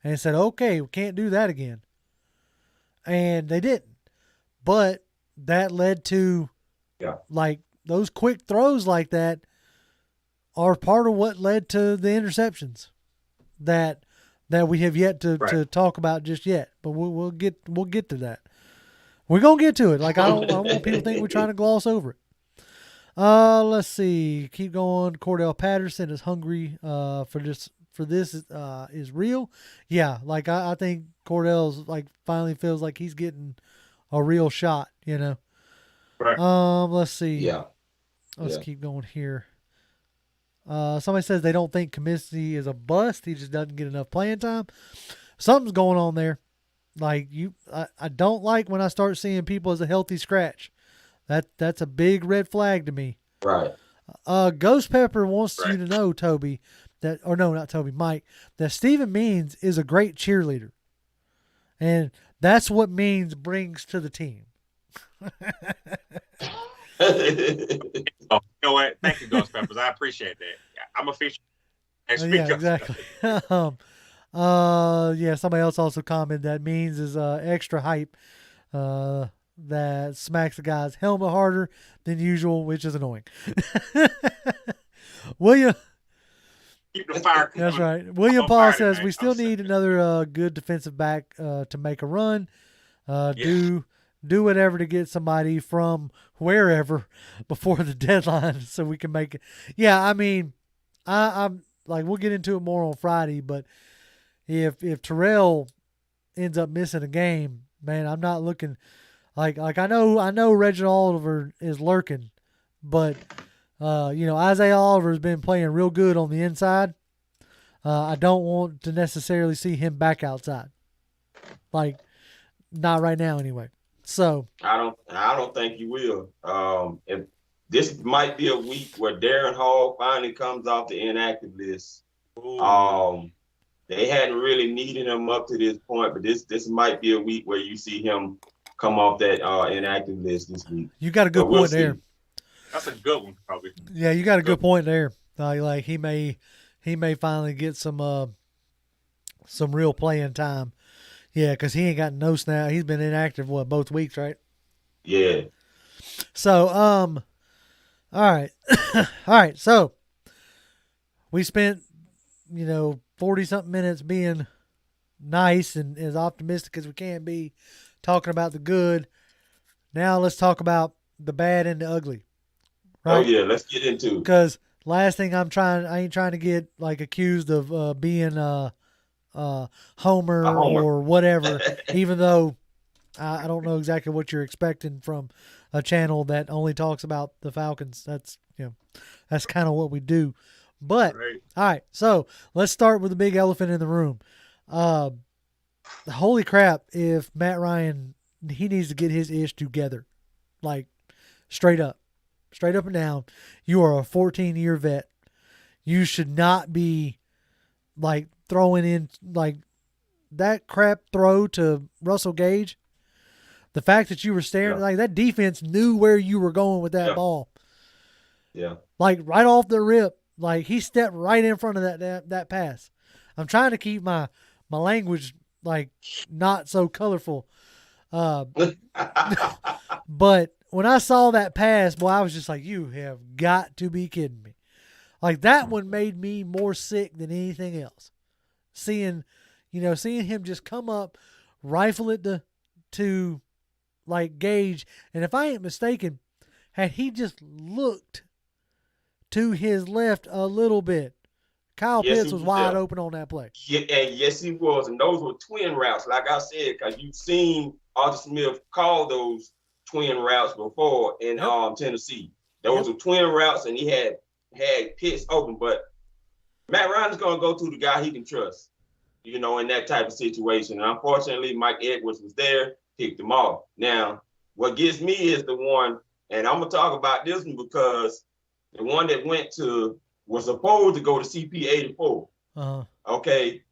and said, okay, we can't do that again. And they didn't. But that led to, those quick throws like that are part of what led to the interceptions that we have yet to talk about just yet. But we'll get to that. We're going to get to it. Like, I don't want people to think we're trying to gloss over it. Let's see. Keep going. Cordell Patterson is hungry for this is real. Yeah, like I think Cordell's finally feels like he's getting a real shot, Right. Let's see. Yeah. Let's keep going here. Somebody says they don't think Kaminsky is a bust. He just doesn't get enough playing time. Something's going on there. I don't like when I start seeing people as a healthy scratch. That's a big red flag to me. Right. Ghost Pepper wants you to know, Toby, Mike, that Steven Means is a great cheerleader. And that's what Means brings to the team. You know what? Thank you, Ghost Peppers. I appreciate that. I'm a feature. Yeah, exactly. Somebody else also commented that Means is extra hype. That smacks the guy's helmet harder than usual, which is annoying. William, keep the fire. That's right. William Paul says we still need another good defensive back to make a run. Do whatever to get somebody from wherever before the deadline so we can make it. Yeah, I mean, I'm like, we'll get into it more on Friday, but if Terrell ends up missing a game, man, I'm not looking. Like I know Reginald Oliver is lurking, but Isaiah Oliver has been playing real good on the inside. I don't want to necessarily see him back outside, not right now anyway. So I don't think he will. If this might be a week where Darren Hall finally comes off the inactive list. They hadn't really needed him up to this point, but this might be a week where you see him come off that inactive list this week. You got a good point there. That's a good one, probably. Yeah, you got a good point there. Like he may finally get some real playing time. Yeah, because he ain't got no snap. He's been inactive both weeks, right? Yeah. So all right, all right. So we spent 40-something minutes being nice and as optimistic as we can be, talking about the good. Now let's talk about the bad and the ugly. Right? Oh yeah, let's get into it. Because last thing I ain't trying to get like accused of being Homer or whatever, even though I don't know exactly what you're expecting from a channel that only talks about the Falcons. That's that's kind of what we do. But all right, so let's start with the big elephant in the room. Holy crap! If Matt Ryan, he needs to get his ish together, like straight up and down. You are a 14-year vet. You should not be like throwing in like that crap throw to Russell Gage. The fact that you were staring, like that defense knew where you were going with that ball. Yeah. Like right off the rip, like he stepped right in front of that pass. I'm trying to keep my language like not so colorful. But when I saw that pass, boy, I was just like, you have got to be kidding me. Like that one made me more sick than anything else. Seeing him just come up, rifle it to like Gage. And if I ain't mistaken, had he just looked to his left a little bit, Kyle Pitts was wide open on that play. Yeah, and yes, he was. And those were twin routes, like I said, because you've seen Arthur Smith call those twin routes before in Tennessee. Those were twin routes, and he had Pitts open. But Matt Ryan's going to go to the guy he can trust, in that type of situation. And unfortunately, Mike Edwards was there, picked him off. Now, what gets me is the one, and I'm going to talk about this one because the one that was supposed to go to CP84. Okay.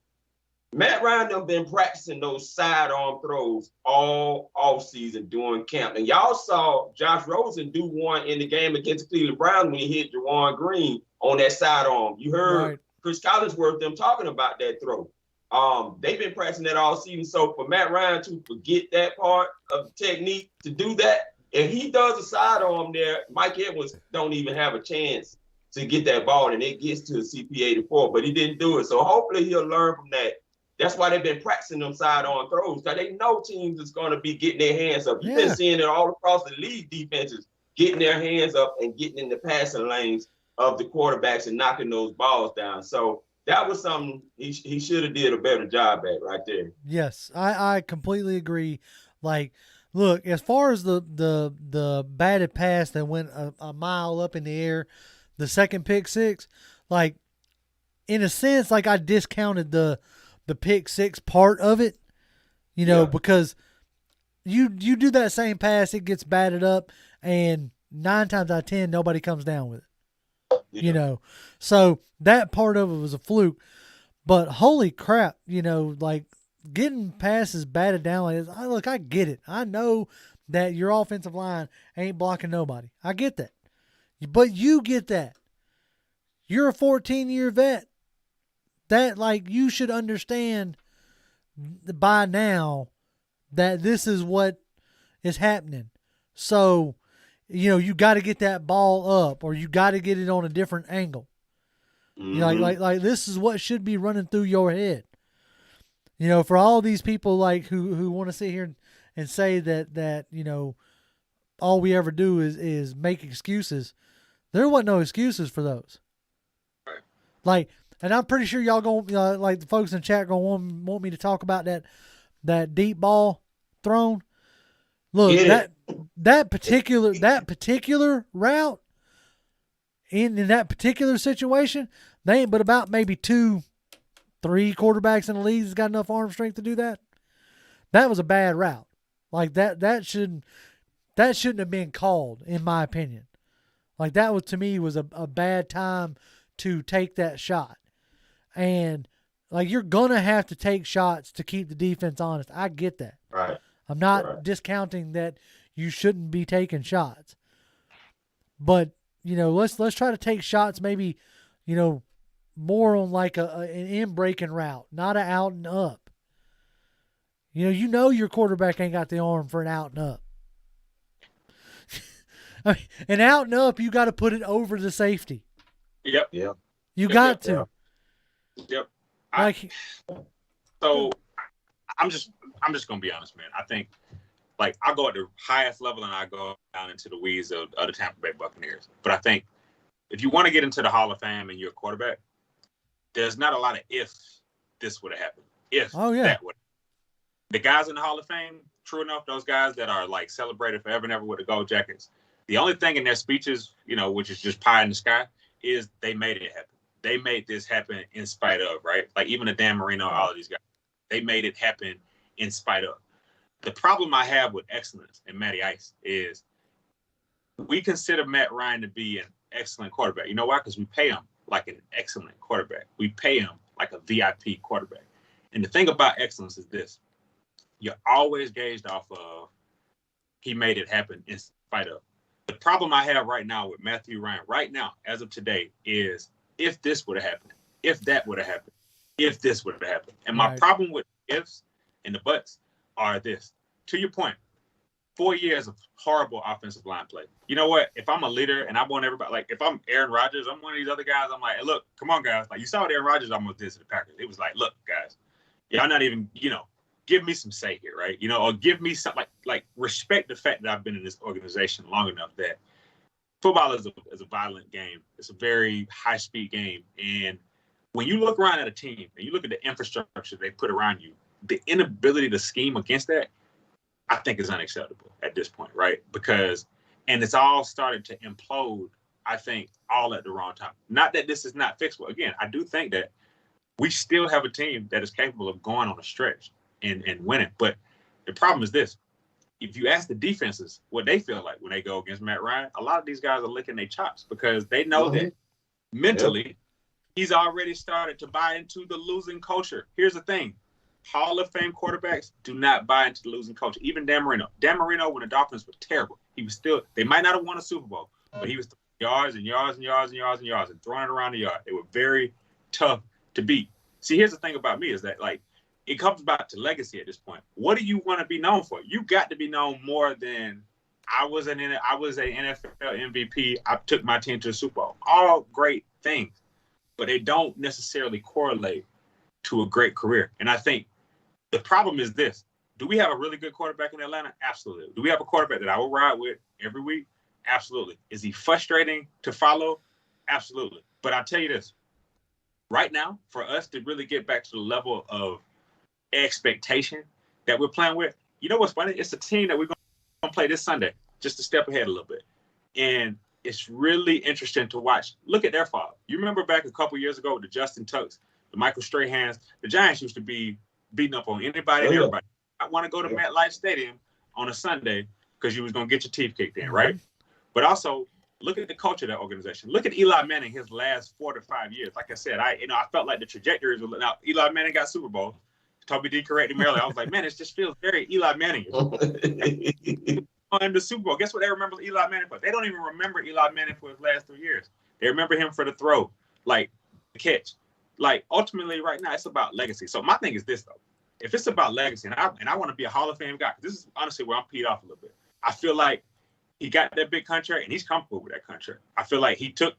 Matt Ryan done been practicing those sidearm throws all offseason during camp. And y'all saw Josh Rosen do one in the game against the Cleveland Browns when he hit Juwan Green on that sidearm. You heard Chris Collinsworth them talking about that throw. They've been practicing that all season. So for Matt Ryan to forget that part of the technique to do that, if he does a sidearm there, Mike Edwards don't even have a chance to get that ball, and it gets to CP84, but he didn't do it. So hopefully he'll learn from that. That's why they've been practicing them sidearm throws, because they know teams is going to be getting their hands up. You've been seeing it all across the league, defenses getting their hands up and getting in the passing lanes of the quarterbacks and knocking those balls down. So that was something he should have did a better job at right there. Yes, I completely agree. Like, look, as far as the batted pass that went a mile up in the air, the second pick six, like in a sense, like I discounted the pick six part of it, because you do that same pass, it gets batted up, and 9 times out of 10 nobody comes down with it. So that part of it was a fluke. But holy crap, like getting passes batted down like this. Look, I get it. I know that your offensive line ain't blocking nobody. I get that. But you get that. You're a 14-year vet. That, like, you should understand by now that this is what is happening. So, you got to get that ball up, or you got to get it on a different angle. Mm-hmm. Like this is what should be running through your head. For all these people like who want to sit here and say that all we ever do is make excuses. There wasn't no excuses for those. Right. Like, and I'm pretty sure y'all gonna like the folks in the chat gonna want me to talk about that deep ball thrown. Look, that particular route in that particular situation, they ain't but about maybe 2-3 quarterbacks in the league that's got enough arm strength to do that. That was a bad route. Like that shouldn't have been called, in my opinion. Like that was, to me, was a bad time to take that shot. And like you're gonna have to take shots to keep the defense honest. I get that. Right. I'm not discounting that you shouldn't be taking shots. But, let's try to take shots maybe, more on like an in-breaking route, not an out and up. Your quarterback ain't got the arm for an out and up. I mean, an out and up, you got to put it over the safety. Yep. Yeah. You got to. Yep. Like, so I'm just gonna be honest, man. I think Like, I go at the highest level and I go down into the weeds of the Tampa Bay Buccaneers. But I think if you want to get into the Hall of Fame and you're a quarterback, there's not a lot of if this would have happened. If that would. The guys in the Hall of Fame, true enough, those guys that are like celebrated forever and ever with the gold jackets, the only thing in their speeches, which is just pie in the sky, is they made it happen. They made this happen in spite of, right? Like even the Dan Marino, all of these guys, they made it happen in spite of. The problem I have with excellence and Matty Ice is we consider Matt Ryan to be an excellent quarterback. You know why? Because we pay him like an excellent quarterback. We pay him like a VIP quarterback. And the thing about excellence is this. You're always gauged off of he made it happen in spite of. The problem I have right now with Matthew Ryan, right now, as of today, is if this would have happened, if that would have happened, if this would have happened. And my problem with ifs and the buts are this. To your point, 4 years of horrible offensive line play. You know what? If I'm a leader and I want everybody, like if I'm Aaron Rodgers, I'm one of these other guys, I'm like, hey, look, come on, guys. Like you saw what Aaron Rodgers almost did to the Packers. It was like, look, guys, y'all not even, give me some say here, right? Or give me some, like respect the fact that I've been in this organization long enough that football is a violent game. It's a very high-speed game. And when you look around at a team and you look at the infrastructure they put around you, the inability to scheme against that, I think is unacceptable at this point, right? And it's all started to implode, I think, all at the wrong time. Not that this is not fixable. Again, I do think that we still have a team that is capable of going on a stretch and winning. But the problem is this. If you ask the defenses what they feel like when they go against Matt Ryan, a lot of these guys are licking their chops because they know that mentally he's already started to buy into the losing culture. Here's the thing. Hall of Fame quarterbacks do not buy into the losing culture. Even Dan Marino. Dan Marino, when the Dolphins were terrible, he was still, they might not have won a Super Bowl, but he was yards and yards and yards and yards and yards and throwing it around the yard. They were very tough to beat. See, here's the thing about me is that, like, it comes back to legacy at this point. What do you want to be known for? You got to be known more than I was an NFL MVP. I took my team to the Super Bowl. All great things, but they don't necessarily correlate to a great career. And I think the problem is this. Do we have a really good quarterback in Atlanta? Absolutely. Do we have a quarterback that I will ride with every week? Absolutely. Is he frustrating to follow? Absolutely. But I'll tell you this. Right now, for us to really get back to the level of expectation that we're playing with, you know what's funny? It's a team that we're going to play this Sunday, just to step ahead a little bit. And it's really interesting to watch. Look at their fall. You remember back a couple years ago with the Justin Tucks, the Michael Strahans, the Giants used to be beating up on anybody and everybody. I want to go to MetLife Stadium on a Sunday because you was going to get your teeth kicked in, right? But also, look at the culture of that organization. Look at Eli Manning, his last 4 to 5 years. Like I said, I felt like the trajectories were. Now, Eli Manning got Super Bowl. Toby D corrected me earlier. I was like, man, it just feels very Eli Manning. On the Super Bowl, guess what they remember Eli Manning for? They don't even remember Eli Manning for his last 3 years. They remember him for the throw, like the catch. Like, ultimately, right now, it's about legacy. So my thing is this, though. If it's about legacy, and I want to be a Hall of Fame guy, this is honestly where I'm peed off a little bit. I feel like he got that big contract, and he's comfortable with that contract. I feel like he took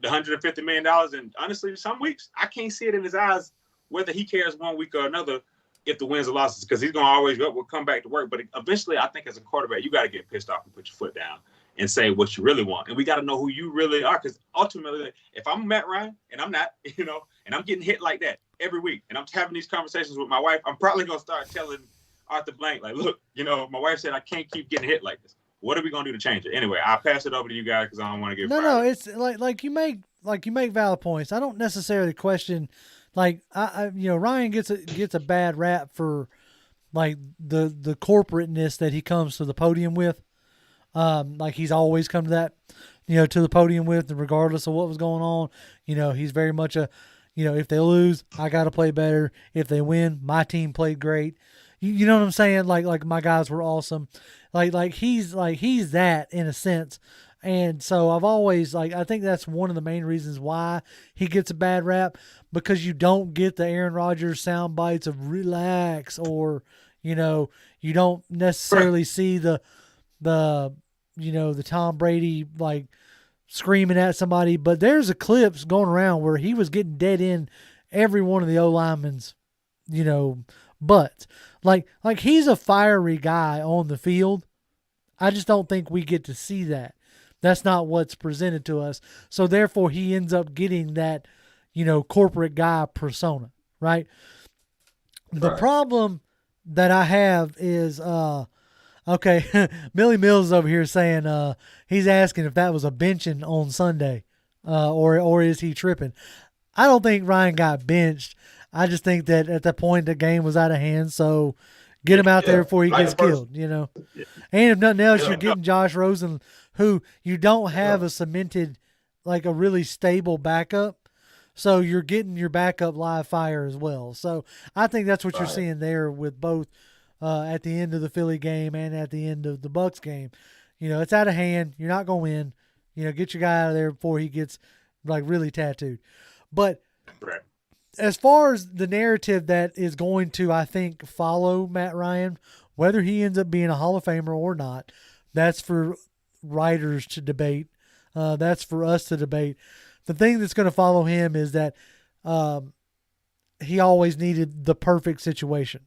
the $150 million, and honestly, some weeks, I can't see it in his eyes whether he cares one week or another if the wins or losses, because he's going to always will come back to work. But eventually, I think as a quarterback, you got to get pissed off and put your foot down and say what you really want. And we got to know who you really are, because ultimately, if I'm Matt Ryan, and I'm not, and I'm getting hit like that every week, and I'm having these conversations with my wife, I'm probably going to start telling Arthur Blank, like, look, my wife said I can't keep getting hit like this. What are we going to do to change it? Anyway, I'll pass it over to you guys because I don't want to get fired. No, it's like you make valid points. I don't necessarily question, like, Ryan gets a bad rap for, like, the corporateness that he comes to the podium with. Like he's always come to that, to the podium with, and regardless of what was going on, he's very much if they lose, I got to play better. If they win, my team played great. You know what I'm saying? Like my guys were awesome. Like he's that in a sense. And so I've always, I think that's one of the main reasons why he gets a bad rap, because you don't get the Aaron Rodgers sound bites of relax, or, you don't necessarily see the Tom Brady, like, screaming at somebody. But there's a clips going around where he was getting dead in every one of the O-linemen's, butts. Like he's a fiery guy on the field. I just don't think we get to see that. That's not what's presented to us. So therefore he ends up getting that, corporate guy persona, right? The problem that I have is, okay, Millie Mills is over here saying he's asking if that was a benching on Sunday, or is he tripping? I don't think Ryan got benched. I just think that at that point the game was out of hand, so get him out there before he gets killed, And if nothing else, you're getting Josh Rosen, who you don't have a cemented, like a really stable backup. So you're getting your backup live fire as well. So I think that's what you're seeing there with both at the end of the Philly game and at the end of the Bucs game. It's out of hand. You're not going to win. Get your guy out of there before he gets like really tattooed. But as far as the narrative that is going to, I think, follow Matt Ryan, whether he ends up being a Hall of Famer or not, that's for writers to debate. That's for us to debate. The thing that's going to follow him is that he always needed the perfect situation.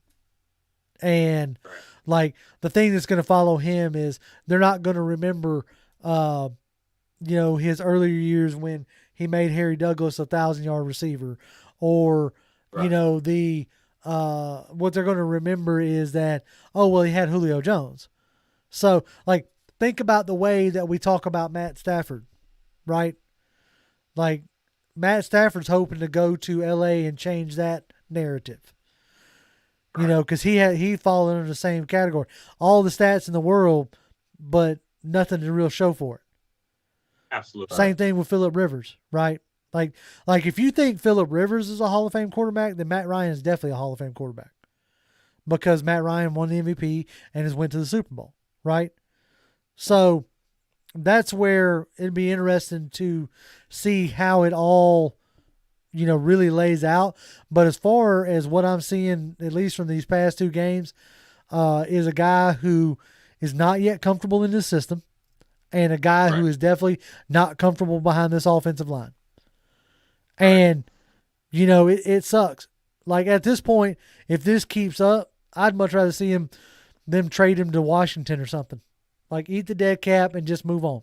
And like the thing that's going to follow him is they're not going to remember, his earlier years when he made Harry Douglas a 1,000-yard receiver, or, what they're going to remember is that, he had Julio Jones. So like, think about the way that we talk about Matt Stafford, right? Like Matt Stafford's hoping to go to LA and change that narrative, because he fallen under the same category, all the stats in the world, but nothing to real show for it. Absolutely. Same thing with Phillip Rivers, right? Like if you think Phillip Rivers is a Hall of Fame quarterback, then Matt Ryan is definitely a Hall of Fame quarterback, because Matt Ryan won the MVP and has went to the Super Bowl, right? So that's where it'd be interesting to see how it all, really lays out. But as far as what I'm seeing, at least from these past two games, is a guy who is not yet comfortable in this system, and a guy who is definitely not comfortable behind this offensive line. And, it sucks. Like at this point, if this keeps up, I'd much rather see them trade him to Washington or something. Like eat the dead cap and just move on.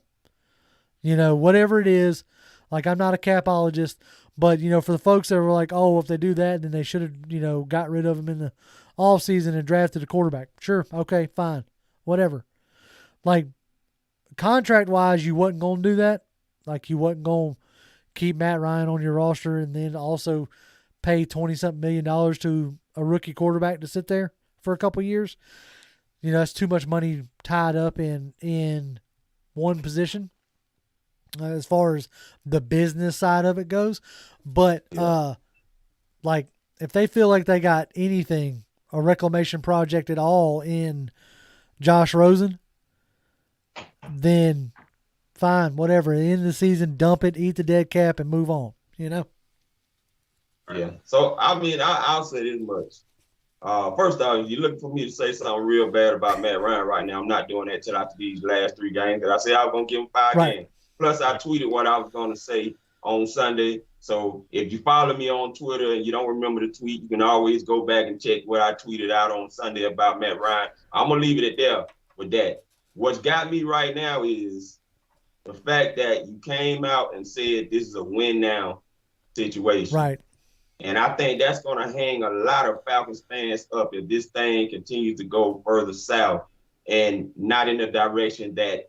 Whatever it is. Like I'm not a capologist, but for the folks that were like, if they do that, then they should have, got rid of him in the off season and drafted a quarterback. Sure. Okay, fine. Whatever. Like contract wise, you wasn't going to do that. Like you wasn't going to keep Matt Ryan on your roster and then also pay $20-something million to a rookie quarterback to sit there for a couple of years. That's too much money tied up in one position as far as the business side of it goes. But, like, if they feel like they got anything, a reclamation project at all in Josh Rosen, then fine, whatever. At the end of the season, dump it, eat the dead cap, and move on, Yeah. So, I'll say this much. First off, if you're looking for me to say something real bad about Matt Ryan right now, I'm not doing that till after these last 3 games. Because I said I was going to give him 5 games. Plus, I tweeted what I was going to say on Sunday. So if you follow me on Twitter and you don't remember the tweet, you can always go back and check what I tweeted out on Sunday about Matt Ryan. I'm going to leave it at there with that. What's got me right now is the fact that you came out and said this is a win now situation. Right. And I think that's going to hang a lot of Falcons fans up if this thing continues to go further south and not in the direction that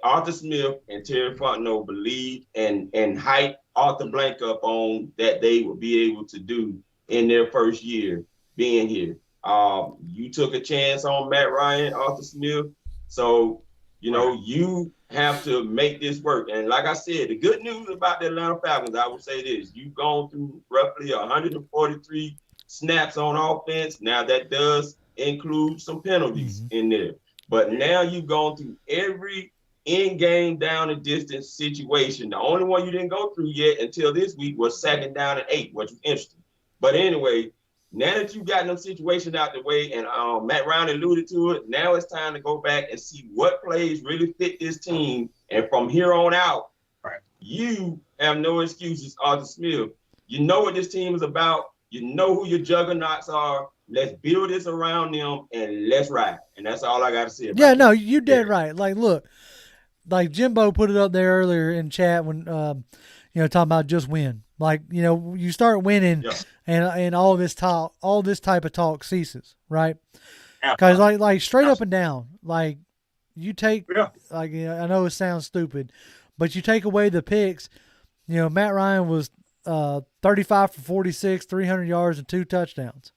Arthur Smith and Terry Fontenot believed and hype Arthur Blank up on that they would be able to do in their first year being here. You took a chance on Matt Ryan, Arthur Smith. So, you have to make this work. And like I said, the good news about the Atlanta Falcons, I will say this, you've gone through roughly 143 snaps on offense. Now that does include some penalties in there. But now you've gone through every in-game down and distance situation. The only one you didn't go through yet until this week was 2nd down and 8, which was interesting. But anyway, now that you've gotten them situations out the way, and Matt Ryan alluded to it, now it's time to go back and see what plays really fit this team. And from here on out, you have no excuses, Arthur Smith. You know what this team is about. You know who your juggernauts are. Let's build this around them and let's ride. And that's all I got to say about Yeah, it. no, you dead right. Like, look, like Jimbo put it up there earlier in chat when, talking about just win. Like, you start winning and all this type of talk ceases, right? Because like straight up and down, like you take, like, I know it sounds stupid, but you take away the picks. Matt Ryan was 35 for 46, 300 yards and 2 touchdowns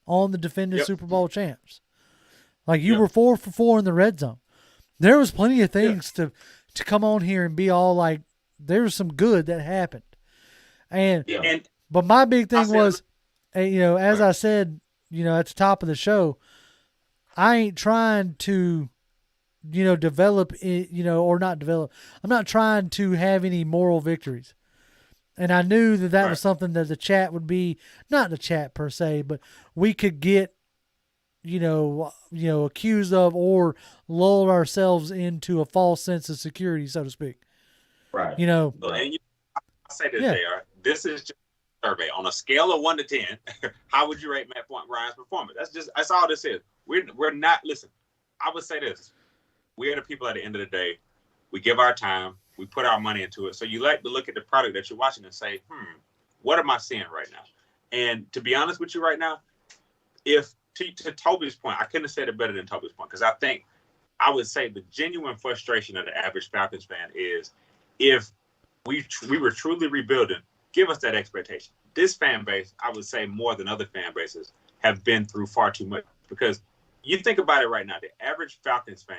on the defending Super Bowl champs. Like you were 4 for 4 in the red zone. There was plenty of things to come on here and be all like, there was some good that happened. But my big thing was, as I said, at the top of the show, I ain't trying to, develop it, or not develop. I'm not trying to have any moral victories. And I knew that was something that the chat would be, not the chat per se, but we could get, accused of or lull ourselves into a false sense of security, so to speak. Right. And I say this, JR, this is just a survey on a scale of 1 to 10. How would you rate Matt Ryan's performance? That's all this is. We're not, listen, I would say this. We are the people at the end of the day. We give our time. We put our money into it. So you like to look at the product that you're watching and say, what am I seeing right now? And to be honest with you right now, if to Toby's point, I couldn't have said it better than Toby's point, because I would say the genuine frustration of the average Falcons fan is if we were truly rebuilding, give us that expectation. This fan base, I would say more than other fan bases, have been through far too much, because you think about it right now, the average Falcons fan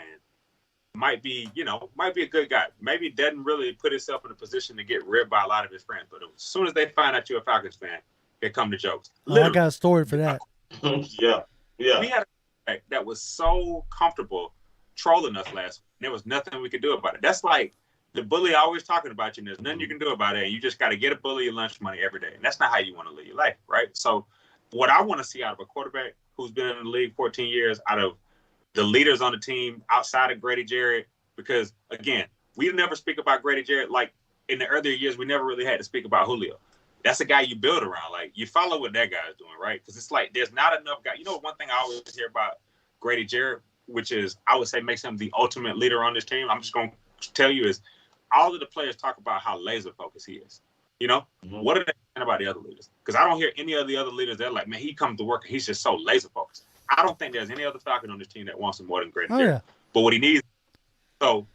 might be a good guy. Maybe doesn't really put himself in a position to get ribbed by a lot of his friends. But as soon as they find out you're a Falcons fan, here come the jokes. I got a story for that. Yeah. We had a that was so comfortable trolling us last week. There was nothing we could do about it. That's like the bully always talking about you, and there's nothing you can do about it. And you just got to get a bully your lunch money every day. And that's not how you want to live your life, right? So what I want to see out of a quarterback who's been in the league 14 years, out of the leaders on the team outside of Grady Jarrett, because, again, we never speak about Grady Jarrett. Like, in the earlier years, we never really had to speak about Julio. That's a guy you build around. Like, you follow what that guy is doing, right? Because it's like there's not enough guys. One thing I always hear about Grady Jarrett, which is, I would say, makes him the ultimate leader on this team, I'm just going to tell you, is all of the players talk about how laser-focused he is. What are they saying about the other leaders? Because I don't hear any of the other leaders. They're like, man, he comes to work and he's just so laser-focused. I don't think there's any other Falcon on this team that wants him more than Grady Jarrett. Yeah. But what he needs, so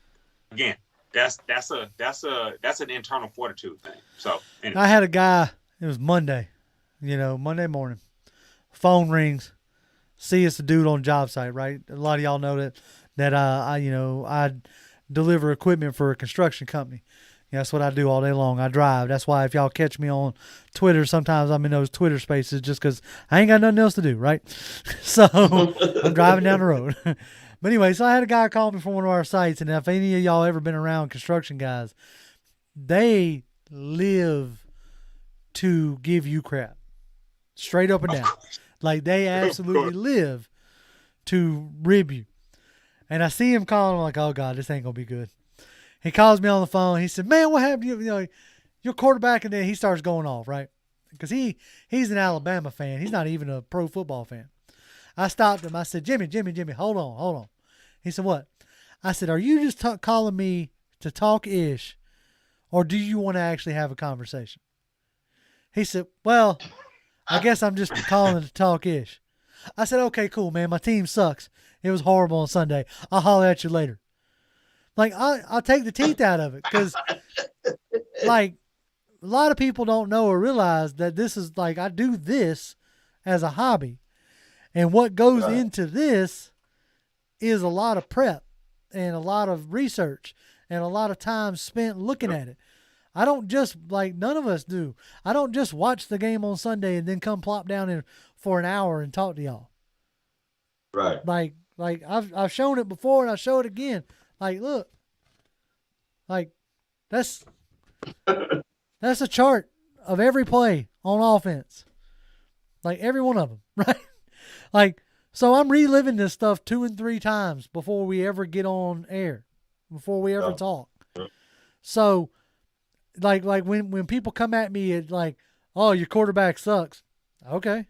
again, that's an internal fortitude thing. So anyway. I had a guy. It was Monday, Monday morning. Phone rings. See, it's a dude on job site, right? A lot of y'all know that I deliver equipment for a construction company. That's what I do all day long. I drive. That's why if y'all catch me on Twitter, sometimes I'm in those Twitter spaces just because I ain't got nothing else to do, right? So I'm driving down the road. But anyway, so I had a guy call me from one of our sites, and if any of y'all ever been around construction guys, they live to give you crap. Straight up and down. Like, they absolutely live to rib you. And I see him calling, I'm like, oh, God, this ain't going to be good. He calls me on the phone. He said, man, what happened? Your quarterback, and then he starts going off, right? Because he's an Alabama fan. He's not even a pro football fan. I stopped him. I said, Jimmy, hold on. He said, what? I said, are you just calling me to talk ish, or do you want to actually have a conversation? He said, well, I guess I'm just calling to talk ish. I said, okay, cool, man. My team sucks. It was horrible on Sunday. I'll holler at you later. Like, I'll take the teeth out of it, because, like, a lot of people don't know or realize that this is, like, I do this as a hobby. And what goes into this is a lot of prep and a lot of research and a lot of time spent looking at it. I don't just, like, none of us do. I don't just watch the game on Sunday and then come plop down in for an hour and talk to y'all. Right. Like I've shown it before and I show it again. Like, look, like that's a chart of every play on offense. Like, every one of them, right? Like, so I'm reliving this stuff 2 and 3 times before we ever get on air, before we ever talk. So, like when people come at me at like, oh, your quarterback sucks. Okay,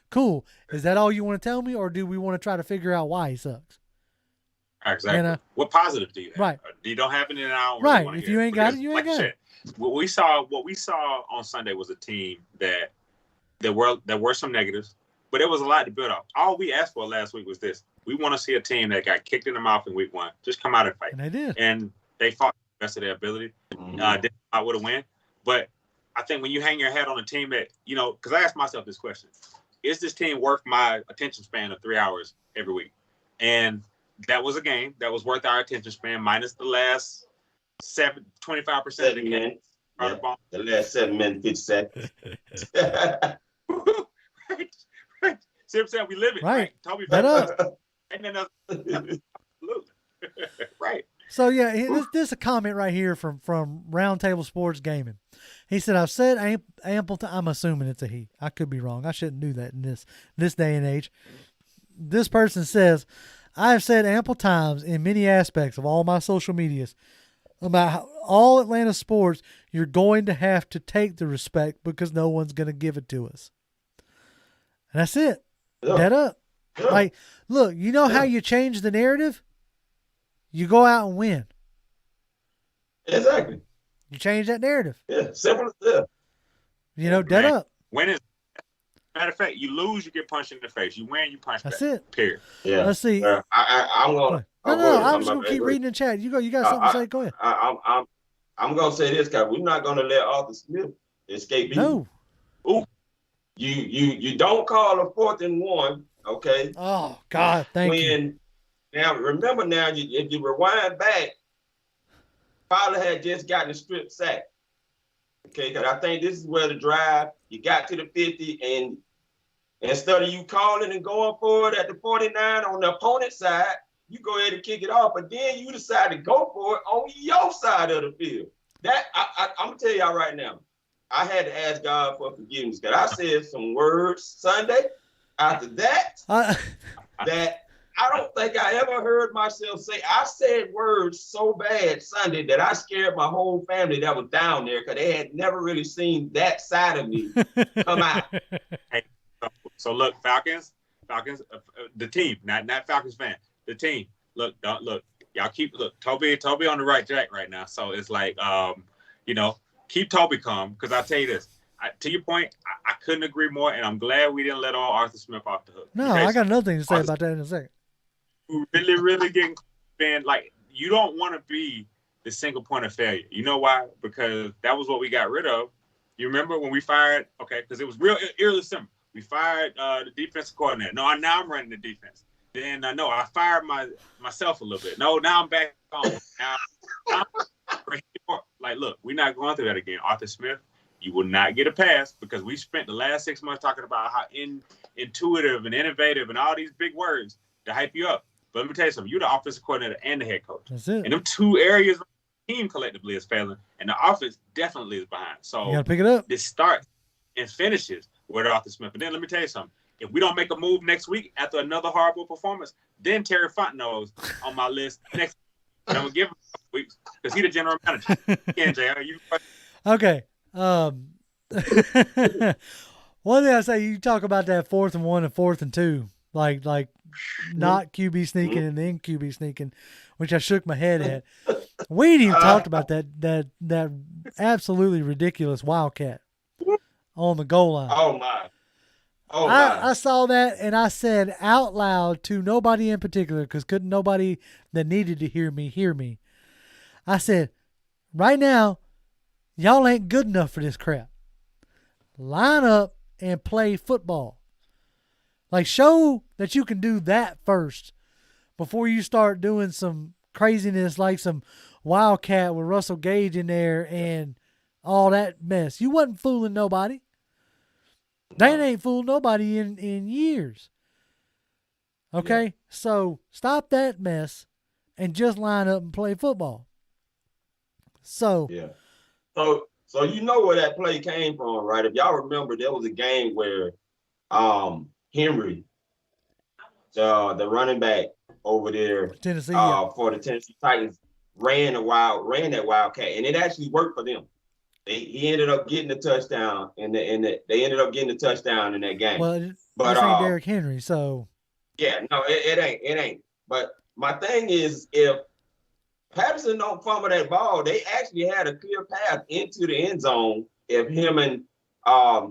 Cool. Is that all you want to tell me, or do we want to try to figure out why he sucks? Exactly. What positive do you have? Right. You don't have it, and I don't right. Really if you ain't got it, you ain't got it. What we saw on Sunday was a team that there were some negatives, but it was a lot to build off. All we asked for last week was this: we want to see a team that got kicked in the mouth in week 1 just come out and fight. And they did. And they fought the best of their ability. Didn't come out with a win, but I think when you hang your head on a team that because I asked myself this question: is this team worth my attention span of 3 hours every week? And that was a game that was worth our attention span minus the last 25% of the game. Yeah, the last 7 minutes, 50 seconds. right. See what I'm saying? We live it. Right. Toby that up. And then absolutely. Right. So yeah, this is a comment right here from Roundtable Sports Gaming. He said, "I've said ample time." I'm assuming it's a he. I could be wrong. I shouldn't do that in this day and age. This person says, "I have said ample times in many aspects of all my social medias about how all Atlanta sports, you're going to have to take the respect because no one's going to give it to us." And that's it. Yeah. Dead up. Yeah. Like, look, you know how you change the narrative? You go out and win. Exactly. You change that narrative. Yeah, simple as that. Dead up. Matter of fact, you lose, you get punched in the face. You win, you punch That's back. it. Period. Yeah. Let's see. I'm gonna. I'm just gonna keep reading the chat. You got something to say? Go ahead. I'm gonna say this, guy. We're not gonna let Arthur Smith escape either. No. Ooh. You don't call a 4th and 1, okay? Oh God, thank you. Now remember, if you rewind back, Fowler had just gotten a strip sack. Okay, because I think this is where the drive, you got to the 50, and instead of you calling and going for it at the 49 on the opponent's side, you go ahead and kick it off, but then you decide to go for it on your side of the field. That I'm gonna tell y'all right now, I had to ask God for forgiveness because I said some words Sunday after that that I don't think I ever heard myself say. I said words so bad Sunday that I scared my whole family that was down there because they had never really seen that side of me come out. Hey, so look, Falcons, the team, not Falcons fan, the team. Look, y'all Toby on the right track right now. So it's like, keep Toby calm because I tell you this. To your point, I couldn't agree more, and I'm glad we didn't let Arthur Smith off the hook. No, okay, I got another thing to say about that in a second. Really getting like you don't want to be the single point of failure. You know why? Because that was what we got rid of. You remember when we fired? Okay, because it was really simple. We fired the defensive coordinator. No, now I'm running the defense. Then no, I fired myself a little bit. No, now I'm back on. Now, like, look, we're not going through that again. Arthur Smith, you will not get a pass because we spent the last 6 months talking about how intuitive and innovative and all these big words to hype you up. But let me tell you something. You're the offensive coordinator and the head coach. That's it. And them 2 areas of the team collectively is failing, and the offense definitely is behind. So you got to pick it up. This starts and finishes with Arthur Smith. And then let me tell you something. If we don't make a move next week after another horrible performance, then Terry Fontenot's on my list next week. And I'm going to give him a couple weeks because he's the general manager. Again, JR, Okay. One thing I say, you talk about that 4th and 1 and 4th and 2, like not QB sneaking and then QB sneaking, which I shook my head at. We ain't even talked about that absolutely ridiculous Wildcat on the goal line. Oh my. I saw that and I said out loud to nobody in particular because couldn't nobody that needed to hear me. I said, right now, y'all ain't good enough for this crap. Line up and play football. Like, show that you can do that first before you start doing some craziness like some Wildcat with Russell Gage in there and all that mess. You wasn't fooling nobody. They ain't fooled nobody in years. Okay? Yeah. So stop that mess and just line up and play football. So yeah. So you know where that play came from, right? If y'all remember, there was a game where Henry, the running back over there Tennessee, for the Tennessee Titans, ran that Wildcat, and it actually worked for them. he ended up getting the touchdown, and they ended up getting the touchdown in that game. Well, but this ain't Derrick Henry, so yeah, no, it ain't. But my thing is, if Patterson don't fumble that ball, they actually had a clear path into the end zone. If him and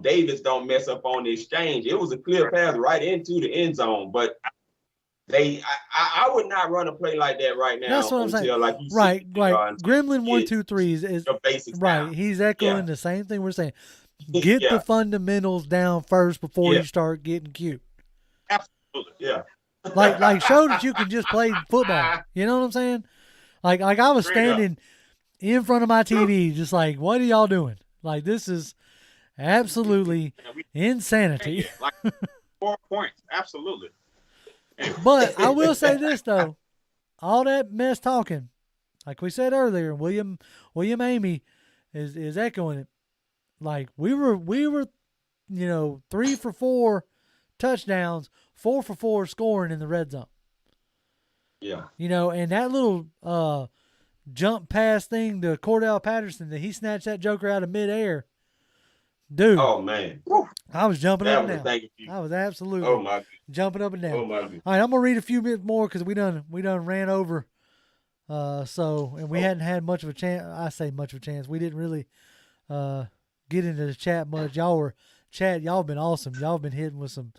Davis don't mess up on the exchange, it was a clear path right into the end zone. But I would not run a play like that right now. That's what I'm saying. Like you right. Gremlin Gremlin 123 is basics right. down. He's echoing the same thing we're saying. Get the fundamentals down first before you start getting cute. Absolutely. Yeah. Like show that you can just play football. You know what I'm saying? Like I was standing in front of my TV, just like, what are y'all doing? Like, this is absolutely insanity. Like 4 points, absolutely. But I will say this though, all that mess talking, like we said earlier, William Amy is echoing it. Like we were, 3 for 4 touchdowns, 4 for 4 scoring in the red zone. Yeah. And that little jump pass thing to Cordell Patterson that he snatched that joker out of midair. Dude. Oh man. I was jumping up and down. I was absolutely jumping up and down. Oh my. All right, I'm gonna read a few bits more because we done ran over. And we hadn't had much of a chance. I say much of a chance. We didn't really get into the chat much. Y'all been awesome. Y'all been hitting with some.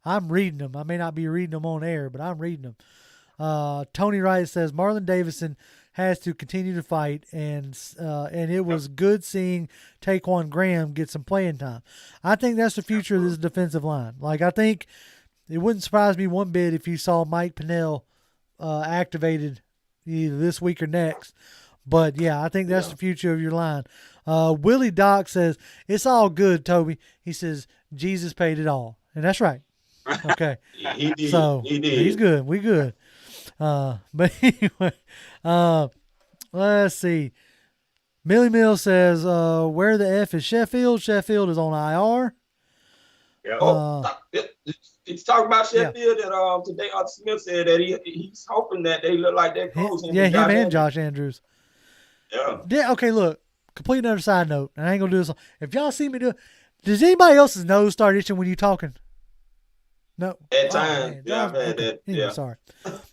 I'm reading them. I may not be reading them on air, but I'm reading them. Tony Wright says Marlon Davidson has to continue to fight, and it was good seeing Taquan Graham get some playing time. I think that's the future of this defensive line. Like, I think it wouldn't surprise me one bit if you saw Mike Pennell activated either this week or next. But, yeah, I think that's the future of your line. Willie Doc says, it's all good, Toby. He says, Jesus paid it all. And that's right. Okay. He did. So, he did. He's good. We good. But anyway, let's see. Millie Mill says, where the F is Sheffield? Sheffield is on IR. Yeah. It's talking about Sheffield that today Arthur Smith said that he's hoping that they look like they're close. Him and Josh Andrews. Yeah. Okay, look. Complete another side note. And I ain't gonna do this. If y'all see me do it, does anybody else's nose start itching when you talking? No. At times. Yeah, I've had that. Anyway, sorry.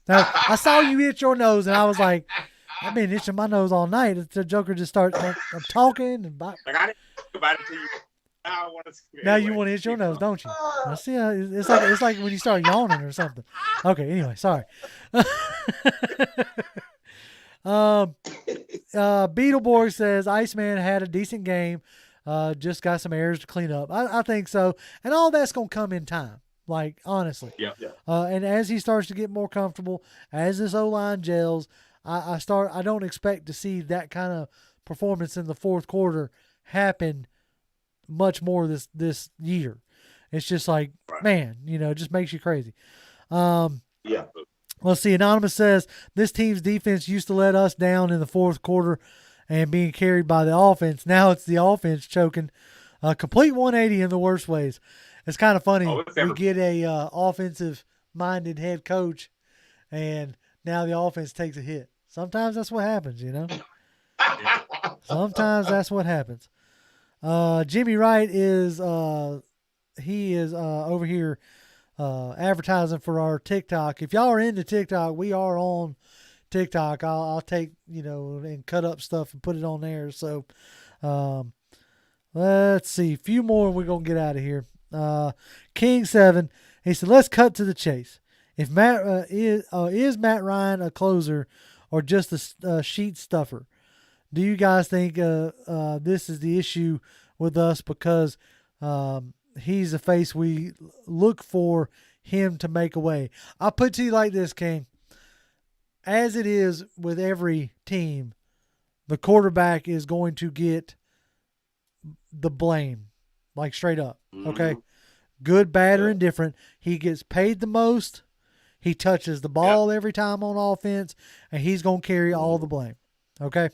Now, I saw you itch your nose, and I was like, I've been itching my nose all night. The Joker just starts I'm talking. And like, I didn't think about it until you. Now I want to. Now you want to itch your nose, don't you? I see how it's like when you start yawning or something. Okay, anyway, sorry. Beetleborg says Iceman had a decent game. Just got some errors to clean up. I think so. And all that's going to come in time. Like, honestly. Yeah. And as he starts to get more comfortable, as this O-line gels, I don't expect to see that kind of performance in the fourth quarter happen much more this year. It's just like, man, it just makes you crazy. Let's see. Anonymous says, this team's defense used to let us down in the fourth quarter and being carried by the offense. Now it's the offense choking. Complete 180 in the worst ways. It's kind of funny. We get a offensive-minded head coach, and now the offense takes a hit. Sometimes that's what happens, Sometimes that's what happens. Jimmy Wright is over here advertising for our TikTok. If y'all are into TikTok, we are on TikTok. I'll take, and cut up stuff and put it on there. So let's see. A few more, we're going to get out of here. King 7, he said, let's cut to the chase. If Matt is Matt Ryan a closer or just a sheet stuffer? Do you guys think this is the issue with us because he's the face we look for him to make away? I'll put it to you like this, King. As it is with every team, the quarterback is going to get the blame, like straight up. Okay? Good, bad, or indifferent. He gets paid the most. He touches the ball every time on offense, and he's going to carry all the blame. Okay?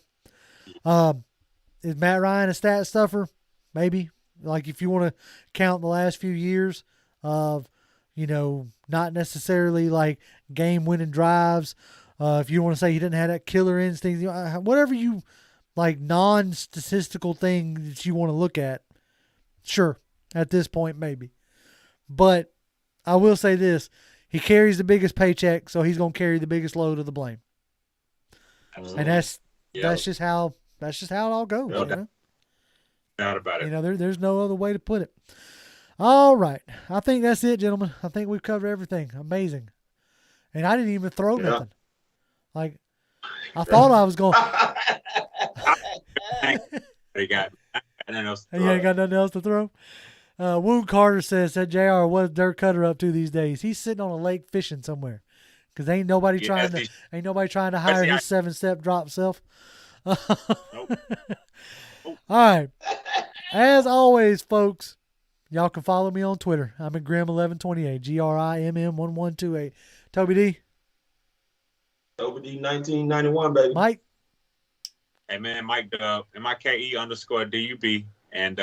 Is Matt Ryan a stat stuffer? Maybe. Like if you want to count the last few years of, not necessarily like game-winning drives. If you want to say he didn't have that killer instinct, whatever you like non-statistical thing that you want to look at, sure, at this point maybe. But I will say this. He carries the biggest paycheck, so he's going to carry the biggest load of the blame. Absolutely. And that's just how it all goes. No you know? doubt about it. You know, there's no other way to put it. All right. I think that's it, gentlemen. I think we've covered everything. Amazing. And I didn't even throw nothing. Like, I thought I was going. They got nothing else to throw. You ain't got nothing else to throw? Woon Carter said, JR, what's Dirk Cutter up to these days? He's sitting on a lake fishing somewhere. Because ain't nobody trying to hire his 7-step drop self. Nope. All right. As always, folks, y'all can follow me on Twitter. I'm at Grim1128, GRIMM1128. Toby D. Toby D 1991, baby. Mike. Hey man, Mike Dub, MIKE_DUB. And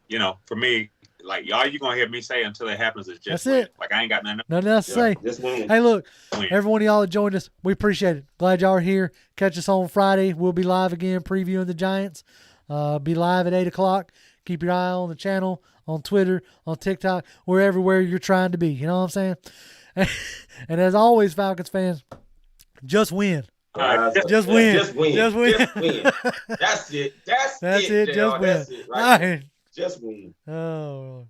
you know, for me, like all you gonna hear me say until it happens is just that's it. Like I ain't got nothing else to say. Hey, look, everyone of y'all that joined us, we appreciate it. Glad y'all are here. Catch us on Friday. We'll be live again previewing the Giants. Be live at 8 o'clock. Keep your eye on the channel, on Twitter, on TikTok. We're everywhere you're trying to be. You know what I'm saying? And as always, Falcons fans, just win. Just win. Just win. Just win. Just win. That's it. That's it. Just win. That's it, right? All right. Just win. Oh.